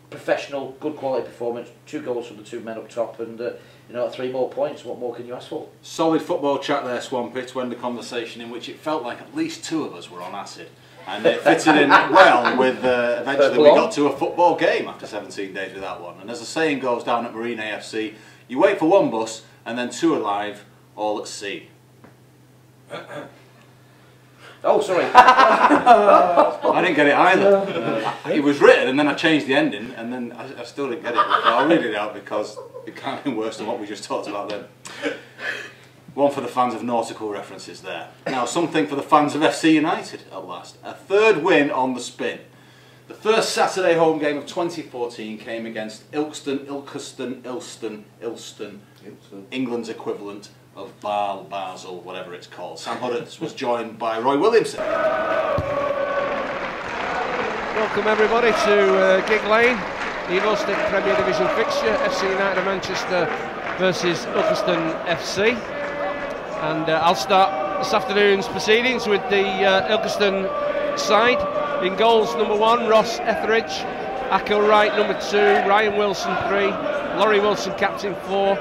professional, good quality performance. 2 goals from the 2 men up top, and 3 more points. What more can you ask for? Solid football chat there, Swampy, to end the conversation in which it felt like at least 2 of us were on acid. And it fitted in well with eventually we got to a football game after 17 days without one. And as the saying goes down at Marine AFC, you wait for 1 bus and then 2 arrive, all at sea. Oh, sorry. I didn't get it either. It was written and then I changed the ending and then I still didn't get it. I'll read it out because it can't be worse than what we just talked about then. One for the fans of nautical references there. Now something for the fans of FC United at last. A 3rd win on the spin. The first Saturday home game of 2014 came against Ilkeston, England's equivalent of Basel, whatever it's called. Sam Huddards was joined by Roy Williamson. Welcome everybody to Gig Lane, the Evo-Stick Premier Division fixture, FC United of Manchester versus Ilkeston FC. And I'll start this afternoon's proceedings with the Ilkeston side. In goals, number 1, Ross Etheridge, Akil Wright, number 2, Ryan Wilson, 3, Laurie Wilson, captain, 4,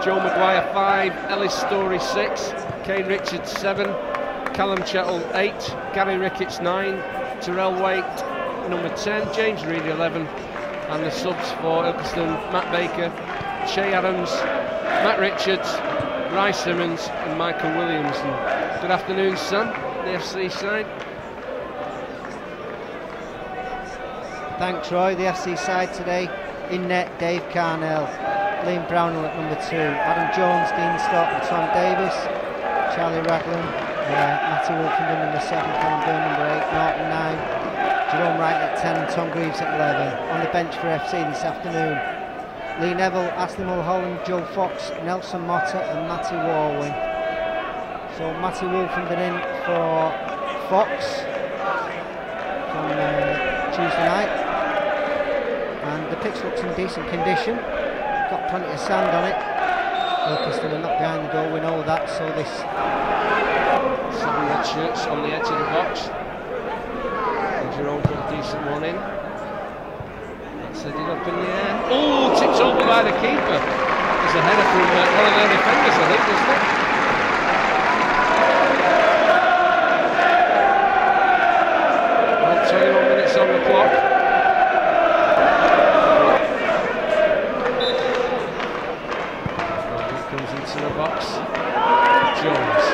Joe Maguire, 5, Ellis Story, 6, Kane Richards, 7, Callum Chettle, 8, Gary Ricketts, 9, Terrell Waite, number 10, James Reid, 11, And the subs for Ilkeston: Matt Baker, Shay Adams, Matt Richards, Ry Simmons and Michael Williams. And good afternoon, Sam, the FC side. Thanks, Roy. The FC side today: in net, Dave Carnell, Liam Brownell at number 2, Adam Jones, Dean Stott and Tom Davis, Charlie Raglan, Matty Wolfenden number 7, Callum Byrne number 8, Norton 9, Jerome Wright at 10 and Tom Greaves at 11. On the bench for FC this afternoon: Lee Neville, Ashley Mulholland, Joe Fox, Nelson Motta and Matty Warwin. So Matty Wolfenden in for Fox from Tuesday night. And the pitch looks in decent condition, got plenty of sand on it. Ilkeston are not behind the goal, we know that, so this 7 red shirts on the edge of the box. And Jerome put a decent one in. That's headed up in the air. Oh, tipped over by the keeper. There's a header from one of their defenders, I think, isn't it? Well, 21 minutes on the clock. In the box, Jones.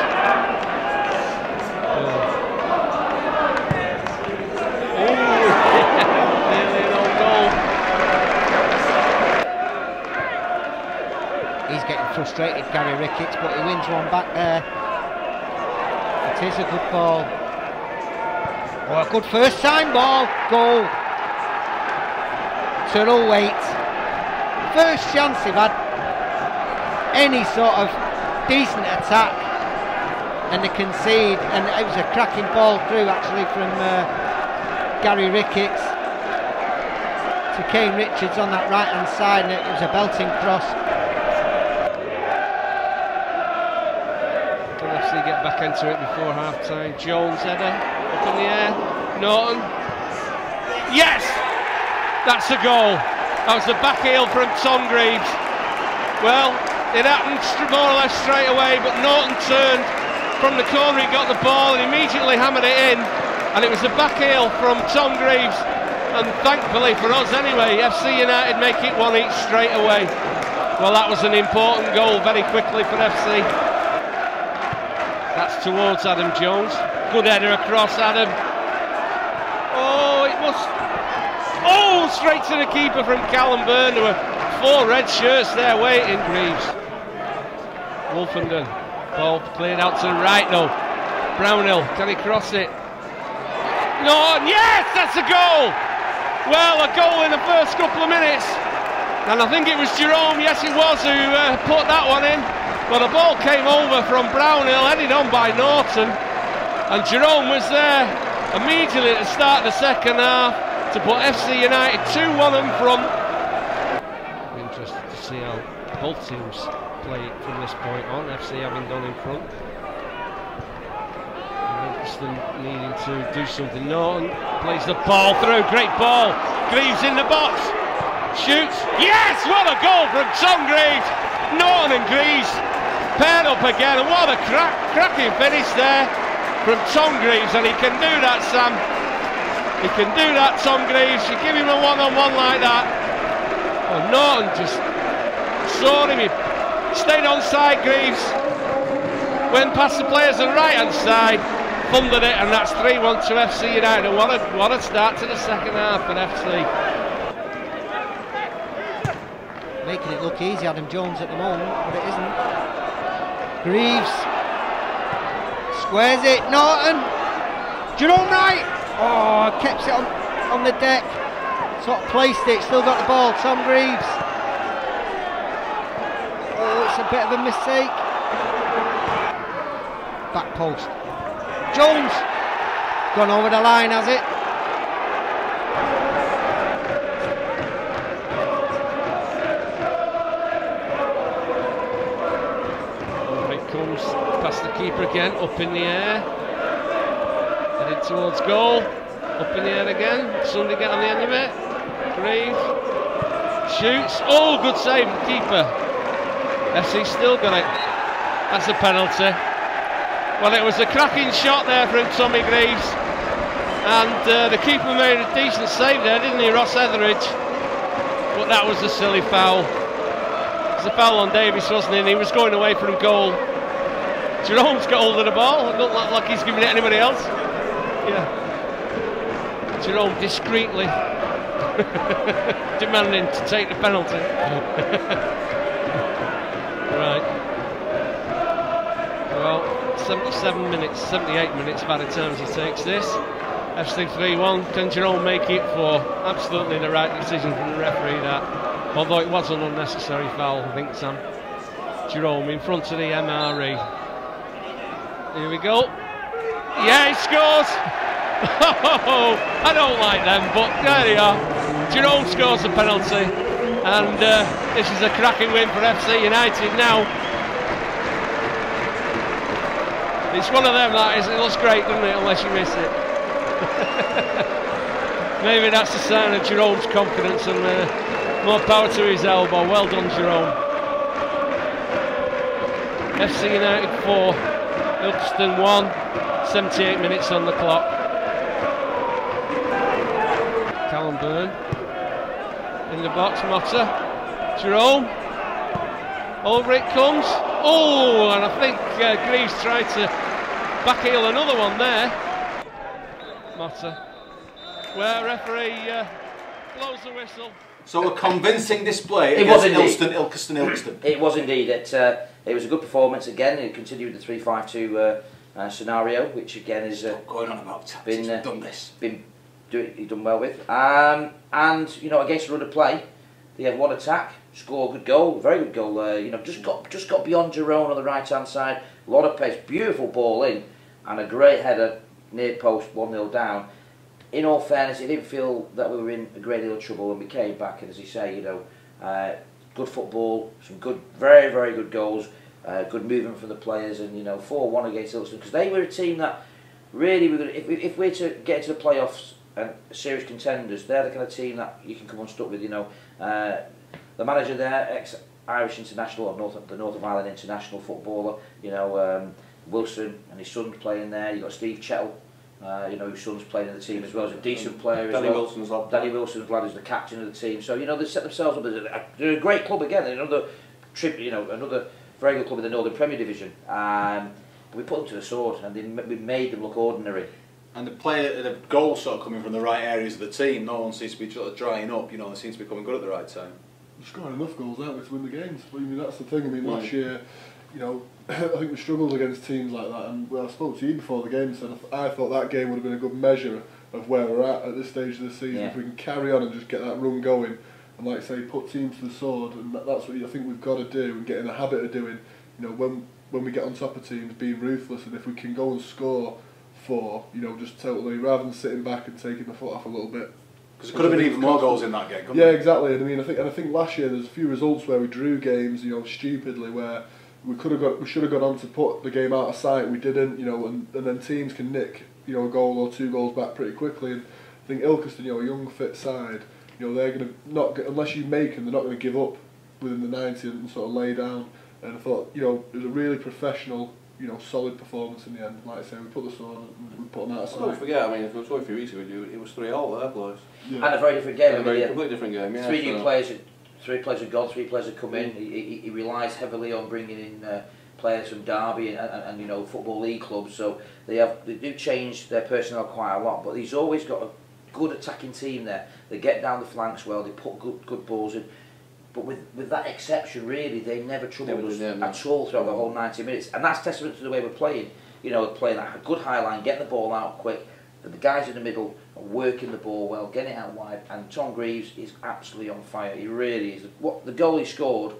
Nearly an own goal. He's getting frustrated, Gary Ricketts, but he wins one back there. It is a good ball. Oh, a good first time ball. Goal. Turrell Waite. First chance they've had any sort of decent attack, and they concede, and it was a cracking ball through actually from Gary Ricketts to Kane Richards on that right hand side, and it was a belting cross. Can FC get back into it before half time? Jones header up in the air. Norton. Yes! That's a goal. That was the back heel from Tom Greaves. Well, it happened more or less straight away, but Norton turned from the corner, he got the ball and immediately hammered it in, and it was the back heel from Tom Greaves, and thankfully for us anyway, FC United make it 1 each straight away. Well, that was an important goal very quickly for FC. That's towards Adam Jones. Good header across, Adam. Oh, it was... Oh, straight to the keeper from Callum Byrne. There were 4 red shirts there waiting, Greaves. Wolfenden, ball cleared out to the right now. Brownhill, can he cross it? No, yes, that's a goal! Well, a goal in the first couple of minutes. And I think it was Jerome, yes it was, who put that one in. But the ball came over from Brownhill, headed on by Norton. And Jerome was there immediately at the start of the second half to put FC United 2-1 in front. Interested to see how both teams play from this point on, FC having done in front. Moston needing to do something. Norton plays the ball through, great ball. Greaves in the box, shoots, yes! What a goal from Tom Greaves! Norton and Greaves paired up again, and what a cracking finish there from Tom Greaves, and he can do that, Sam. He can do that, Tom Greaves. You give him a one-on-one like that. Oh, Norton just saw him. He stayed on side, Greaves. Went past the players on the right-hand side, thundered it, and that's 3-1 to FC United. And what a start to the second half for FC. Making it look easy, Adam Jones at the moment, but it isn't. Greaves squares it. Norton. Jerome Wright. Oh, kept it on the deck. Sort of placed it. Still got the ball. Tom Greaves. Oh, it's a bit of a mistake. Back post. Jones. Gone over the line, has it? Comes past the keeper again, up in the air, headed towards goal, up in the air again. Sunday get on the end of it. Greaves shoots. Oh, good save from the keeper. FC still got it. That's a penalty. Well, it was a cracking shot there from Tommy Greaves, and the keeper made a decent save there, didn't he, Ross Etheridge? but that was a silly foul. It was a foul on Davis, wasn't it? And he was going away from goal. Jerome's got hold of the ball. It doesn't look like he's giving it to anybody else. Yeah. Jerome discreetly demanding to take the penalty. Right. Well, 77 minutes, 78 minutes by the time he takes this. FC 3-1. Can Jerome make it 4? Absolutely the right decision from the referee, that. Although it was an unnecessary foul, I think, Sam. Jerome in front of the MRE. Here we go. Yeah, he scores! Oh, I don't like them, but there they are. Jerome scores the penalty, and this is a cracking win for FC United now. It's one of them, that is. It looks great, doesn't it, unless you miss it. Maybe that's a sign of Jerome's confidence, and more power to his elbow. Well done, Jerome. FC United 4, Ilkeston 1, 78 minutes on the clock. Callum Byrne in the box, Motta. Jerome, over it comes. Oh, and I think Greaves tried to backheel another one there. Motta, where referee blows the whistle. So a convincing display It was against indeed. Ilkeston. It was indeed. It was a good performance again. It continued the 3-5-2 scenario, which again is going on about tactics. Done this. He's done well with. And you know, against run of play, they had one attack, score, good goal, very good goal. You know, just got beyond Jerome on the right hand side. A lot of pace, beautiful ball in, and a great header near post, 1-0 down. In all fairness, it didn't feel that we were in a great deal of trouble when we came back, and as you say, you know, good football, some good, very, very good goals, good movement from the players, and you know, 4-1 against Ilkeston, because they were a team that really, if we're to get into the playoffs and serious contenders, they're the kind of team that you can come unstuck with. You know, the manager there, ex-Irish international, or the North of Ireland international footballer, you know, Wilson and his son's playing there. You've got Steve Chettle, you know, whose son's playing in the team as well. He's a decent player as well. Danny Wilson's lad is the captain of the team. So, you know, they set themselves up as they're a great club again. They're another very good club in the Northern Premier Division. We put them to the sword, and we made them look ordinary. And the goals sort of coming from the right areas of the team. No one seems to be sort of drying up. You know, they seem to be coming good at the right time. We're scoring enough goals, aren't we, to win the games? I mean, that's the thing. I mean, last year, you know, I think we struggled against teams like that. And I spoke to you before the game and said I thought that game would have been a good measure of where we're at this stage of the season. Yeah. If we can carry on and just get that run going, and like I say, put teams to the sword, and that's what I think we've got to do, and get in the habit of doing. You know, when we get on top of teams, being ruthless, and if we can go and score 4, you know, just totally, rather than sitting back and taking the foot off a little bit. Because it could have been even more goals in that game, couldn't Yeah, exactly. And I think last year there's a few results where we drew games, you know, stupidly, where we should have got on to put the game out of sight. We didn't, you know, and then teams can nick, you know, a goal or 2 goals back pretty quickly. And I think Ilkeston, you know, a young fit side, you know, they're going to not unless you make them, they're not going to give up within the 90 and sort of lay down. And I thought, you know, it was a really professional, you know, solid performance in the end. Like I say, we put the sword and we put them out of sight. Don't forget, I mean, if it was only a few weeks ago, it was 3-all there, boys. Yeah. And a very different game. Completely different game, yeah. 3 new players, 3 players have gone, 3 players have come in. He relies heavily on bringing in players from Derby and you know, Football League clubs, so they do change their personnel quite a lot, but he's always got a good attacking team there. They get down the flanks well, they put good balls in. But with that exception, really, they never troubled us at all throughout the whole 90 minutes. And that's testament to the way we're playing. You know, playing that good high line, getting the ball out quick. The guys in the middle are working the ball well, getting it out wide. And Tom Greaves is absolutely on fire. He really is. What the goal he scored,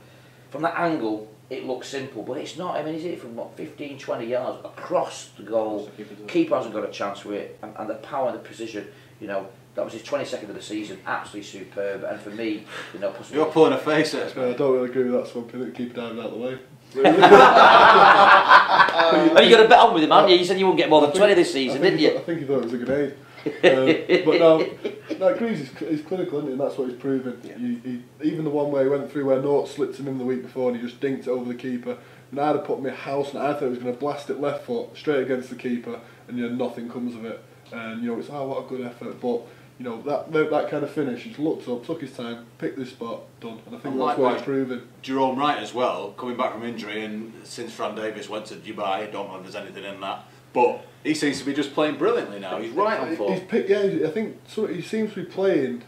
from that angle, it looks simple. But it's not. I mean, he's hit it from, 15, 20 yards across the goal. Keeper hasn't got a chance with it. And the power and the precision, you know, that was his 22nd of the season, absolutely superb. And for me, you know, possibly... You're pulling a face there. I don't really agree with that, Swampy. Let keep diving out of the way. You got a bet on with him, haven't you? You said you wouldn't get more than 20 this season, didn't you? I think he thought it was a grenade. But no, Greaves is clinical, isn't he? And that's what he's proven. Yeah. Even the one where he went through where Nort slipped him in the week before and he just dinked it over the keeper. And I'd have put my house and I thought he was going to blast it left foot straight against the keeper, and you know, nothing comes of it. And you know, it's what a good effort. But you know, that kind of finish. He just looked up, took his time, picked this spot, done. And I think that's what he's proving. Jerome Wright as well, coming back from injury, and since Fran Davis went to Dubai, I don't know if there's anything in that, but he seems to be just playing brilliantly now. He's right on form. I think he seems to be playing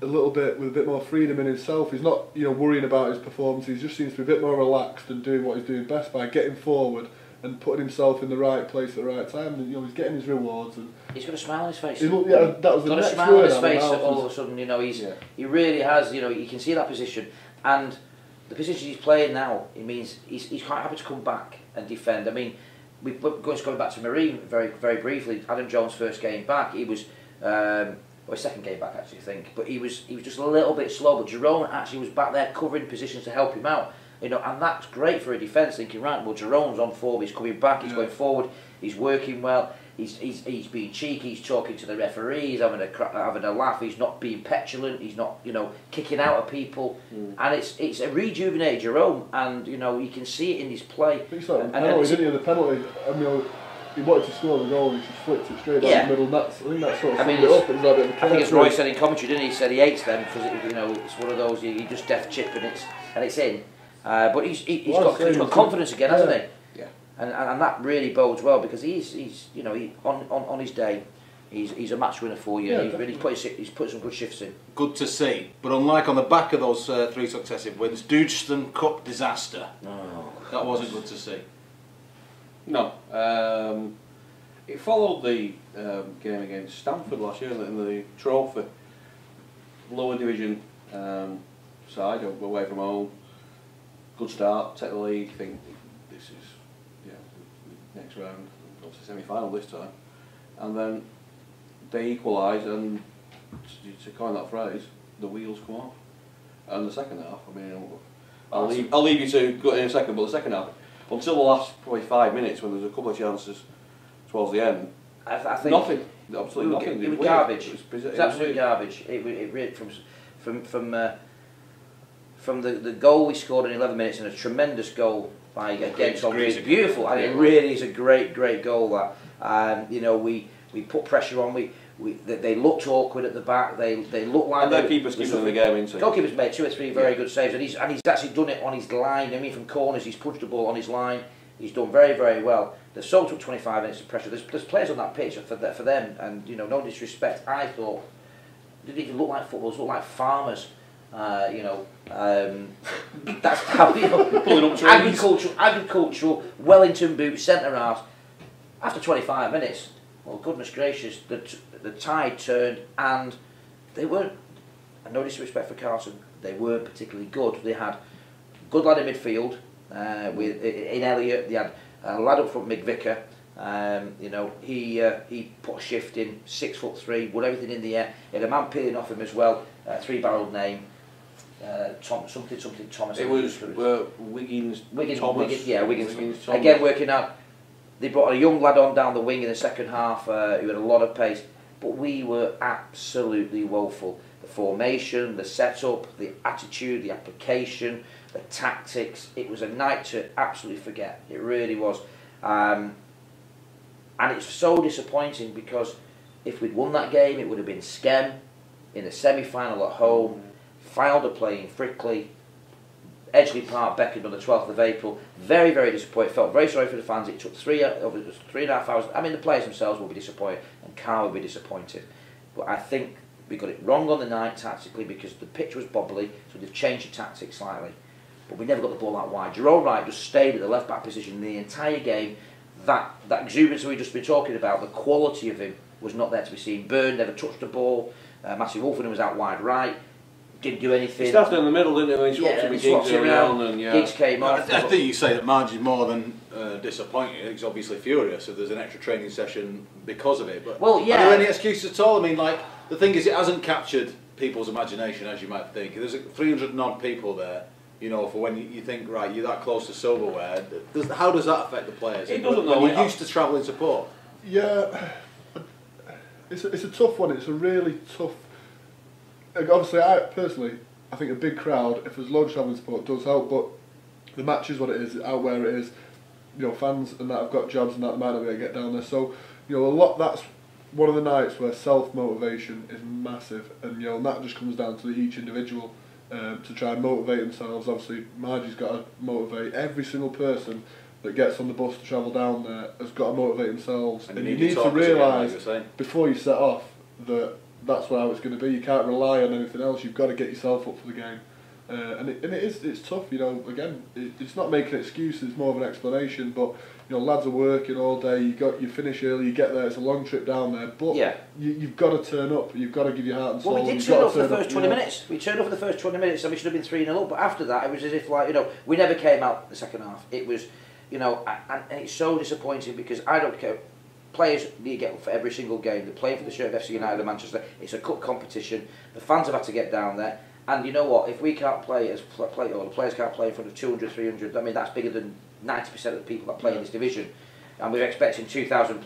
a little bit with a bit more freedom in himself. He's not, you know, worrying about his performance. He just seems to be a bit more relaxed and doing what he's doing best by getting forward and putting himself in the right place at the right time. And, you know, he's getting his rewards. And he's got a smile on his face. That was the next word. He's got a smile on his face all of a sudden. You know, he really has. You know, you can see that position, and the position he's playing now. It means he's quite happy to come back and defend. I mean, we're going back to Marine very briefly. Adam Jones' first game back, he was. Or his second game back, actually, I think. But he was just a little bit slow. But Jerome actually was back there covering positions to help him out. You know, and that's great for a defence. Thinking, right, well, Jerome's on form. He's coming back. He's going forward. He's working well. He's being cheeky. He's talking to the referees, having a laugh. He's not being petulant. He's not, you know, kicking out at people. And it's a rejuvenated Jerome. And you know, you can see it in his play. He started the penalty, didn't he? The penalty. I mean, he wanted to score the goal, and he just flicked it straight down the middle. I think that sort of summed it up. I think as Roy said in commentary, didn't he? He said he hates them because you know, it's one of those you just death chip and it's in. But he's got confidence again, hasn't he? Yeah. And that really bodes well because he's you know, on his day, he's a match winner for you. Yeah, he's put some good shifts in. Good to see. But unlike on the back of those 3 successive wins, Dudeston Cup disaster. Oh, that wasn't good to see. No, it followed the game against Stamford last year in the trophy. Lower division side, away from home. Good start, take the lead. Think this is next round, obviously semi-final this time, and then they equalise, and to coin that phrase, the wheels come off. And the second half, I mean, I'll leave you to go in a second, but the second half. Until the last probably 5 minutes, when there's a couple of chances towards the end, I think nothing, absolutely nothing. It was garbage. It was absolute garbage. It really from the goal we scored in 11 minutes and a tremendous goal by against Greece. Beautiful, and it really is a great goal. That you know, we put pressure on. They looked awkward at the back. They looked like their keeper's keeping the game into. Goalkeeper's made 2 or 3 very good saves, and he's actually done it on his line. I mean, from corners, he's punched the ball on his line. He's done very well. They've sold up 25 minutes of pressure. There's players on that pitch for them, and you know, no disrespect. I thought they didn't even look like footballers, look like farmers. You know, that's how you know, agricultural Wellington boots, centre halves. After 25 minutes. Well, goodness gracious, the tide turned, and they weren't, and no disrespect for Carson, they weren't particularly good. They had a good lad in midfield, in Elliott. They had a lad up front, Mick Vicker. You know, he put a shift in, 6'3", won everything in the air. He had a man peeling off him as well, 3-barreled name. Something Thomas. It was Wiggins Thomas. Wiggins Thomas. Again, working out. They brought a young lad on down the wing in the second half who had a lot of pace, but we were absolutely woeful. The formation, the setup, the attitude, the application, the tactics, it was a night to absolutely forget. It really was. And it's so disappointing because if we'd won that game, it would have been Skem in the semi-final at home, Fylde playing Frickley, Edgeley Park, Beckenham on the 12th of April. Very disappointed. Felt very sorry for the fans. It took 3.5 hours. I mean, the players themselves will be disappointed, and Carl will be disappointed. But I think we got it wrong on the night tactically because the pitch was bobbly, so they've changed the tactics slightly. But we never got the ball out wide. Jerome Wright just stayed at the left back position the entire game. That exuberance we've just been talking about, the quality of him was not there to be seen. Byrne never touched the ball. Matthew Wolfenden was out wide right. Didn't do anything. He started in the middle, didn't he? He swapped with Giggs around, and Giggs came off. I think you say that Marge is more than disappointed. He's obviously furious if there's an extra training session because of it. But are there any excuses at all? I mean, like, the thing is, it hasn't captured people's imagination, as you might think. There's 300 and odd people there. You know, for when you think, right, you're that close to silverware. How does that affect the players? It doesn't know. When you're used to travelling support. Yeah, it's a tough one. It's a really tough. Obviously, I think a big crowd, if there's loads of travelling support, does help. But the match is what it is, out where it is. You know, fans and that have got jobs and that might not be able to get down there. So, you know, a lot. That's one of the nights where self-motivation is massive, and you know, and that just comes down to each individual to try and motivate themselves. Obviously, Margie's got to motivate every single person that gets on the bus to travel down there, has got to motivate themselves, and you need to realise before you set off that that's how it's going to be. You can't rely on anything else. You've got to get yourself up for the game, and it's tough. You know, again, it's not making excuses. It's more of an explanation. But you know, lads are working all day. You finish early. You get there. It's a long trip down there. But you've got to turn up. You've got to give your heart and soul. Well, we did turn up for the first 20 minutes. We turned up for the first 20 minutes, and we should have been 3-0 up. But after that, it was as if, like, you know, we never came out the second half. It was, you know, and it's so disappointing because I don't care. Players need to get up for every single game. They're playing for the shirt of FC United of Manchester. It's a cup competition. The fans have had to get down there. And you know what? If we can't play or the players can't play in front of 200, 300, I mean, that's bigger than 90% of the people that play in this division. And we're expecting 2,000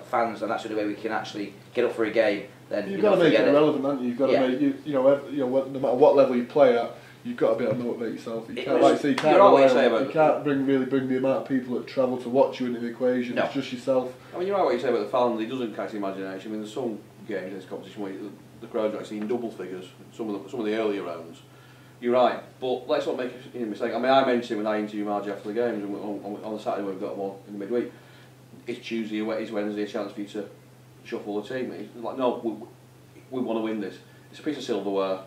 fans, and that's the only way we can actually get up for a game. Then you've got to make it relevant, haven't you? You've got to make you know, no matter what level you play at, you've got to be able to motivate yourself. You can't, like I say, you can't really bring the amount of people that travel to watch you into the equation. No. It's just yourself. I mean, you're right what you say about the fans. It doesn't catch the imagination. I mean, there's some games in this competition where the crowds are actually in double figures. Some of the earlier rounds. You're right, but let's not make a mistake. I mean, I mentioned when I interviewed Margie after the games, and on the Saturday we've got one in the midweek. It's Tuesday, it's Wednesday, a chance for you to shuffle the team. It's like, no, we want to win this. It's a piece of silverware.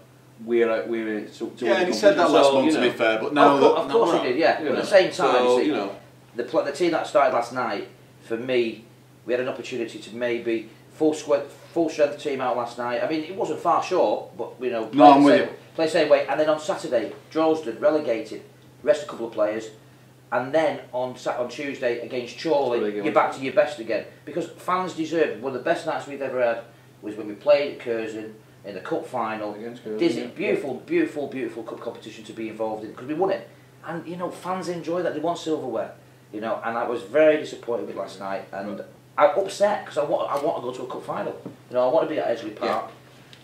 We're in it to win. And he said that last month, to be fair, but now of course he did, yeah. But at the same time, you see, the team that started last night, for me, we had an opportunity to maybe full strength team out last night. I mean, it wasn't far short, but you know, play the same way. And then on Saturday, Droylsden relegated, rest a couple of players, and then on Tuesday against Chorley, you're back to your best again. Because fans deserve one of the best nights we've ever had was when we played at Curzon in the cup final. Beautiful cup competition to be involved in because we won it. And you know, fans enjoy that. They want silverware. You know, and I was very disappointed with last night, and I'm upset because I want to go to a cup final. You know, I want to be at Edgley Park,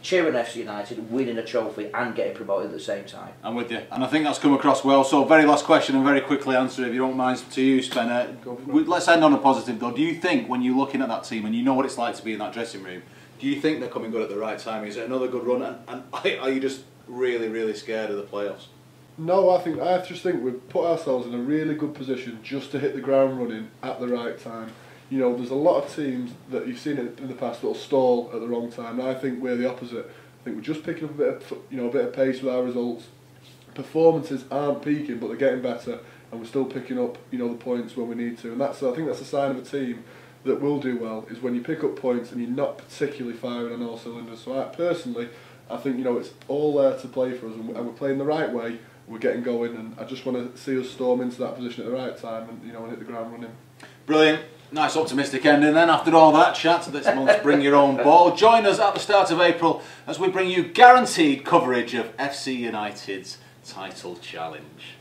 cheering FC United, winning a trophy, and getting promoted at the same time. I'm with you, and I think that's come across well. So, very last question, and very quickly answer, if you don't mind, to you, Spencer. Let's end on a positive though. Do you think, when you're looking at that team and you know what it's like to be in that dressing room, do you think they're coming good at the right time? Is it another good run? And are you just really scared of the playoffs? No, I just think we've put ourselves in a really good position just to hit the ground running at the right time. You know, there's a lot of teams that you've seen in the past that'll stall at the wrong time. And I think we're the opposite. I think we're just picking up a bit of pace with our results. Performances aren't peaking, but they're getting better, and we're still picking up, you know, the points when we need to. And I think that's a sign of a team that will do well, is when you pick up points and you're not particularly firing on all cylinders. So I think, you know, it's all there to play for us, and we're playing the right way. We're getting going, and I just want to see us storm into that position at the right time, and you know, and hit the ground running. Brilliant. Nice optimistic ending then after all that chat. This month's Bring Your Own Ball. Join us at the start of April as we bring you guaranteed coverage of FC United's title challenge.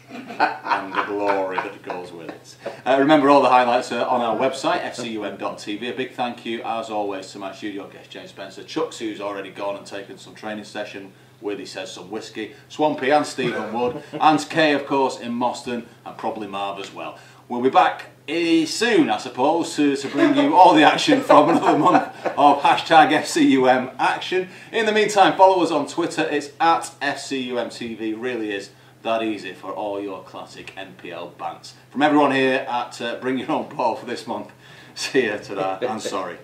And the glory that goes with it. Remember, all the highlights are on our website, fcum.tv. A big thank you, as always, to my studio guest, James Spencer. Chuks, who's already gone and taken some training session with, he says, some whiskey. Swampy and Stephen Wood. And Kay, of course, in Moston. And probably Marv as well. We'll be back soon, I suppose, to bring you all the action from another month of #FCUM action. In the meantime, follow us on Twitter. It's at FCUMTV. Really is that easy for all your classic NPL bants. From everyone here at Bring Your Own Ball for this month, see you, ta-da, and sorry.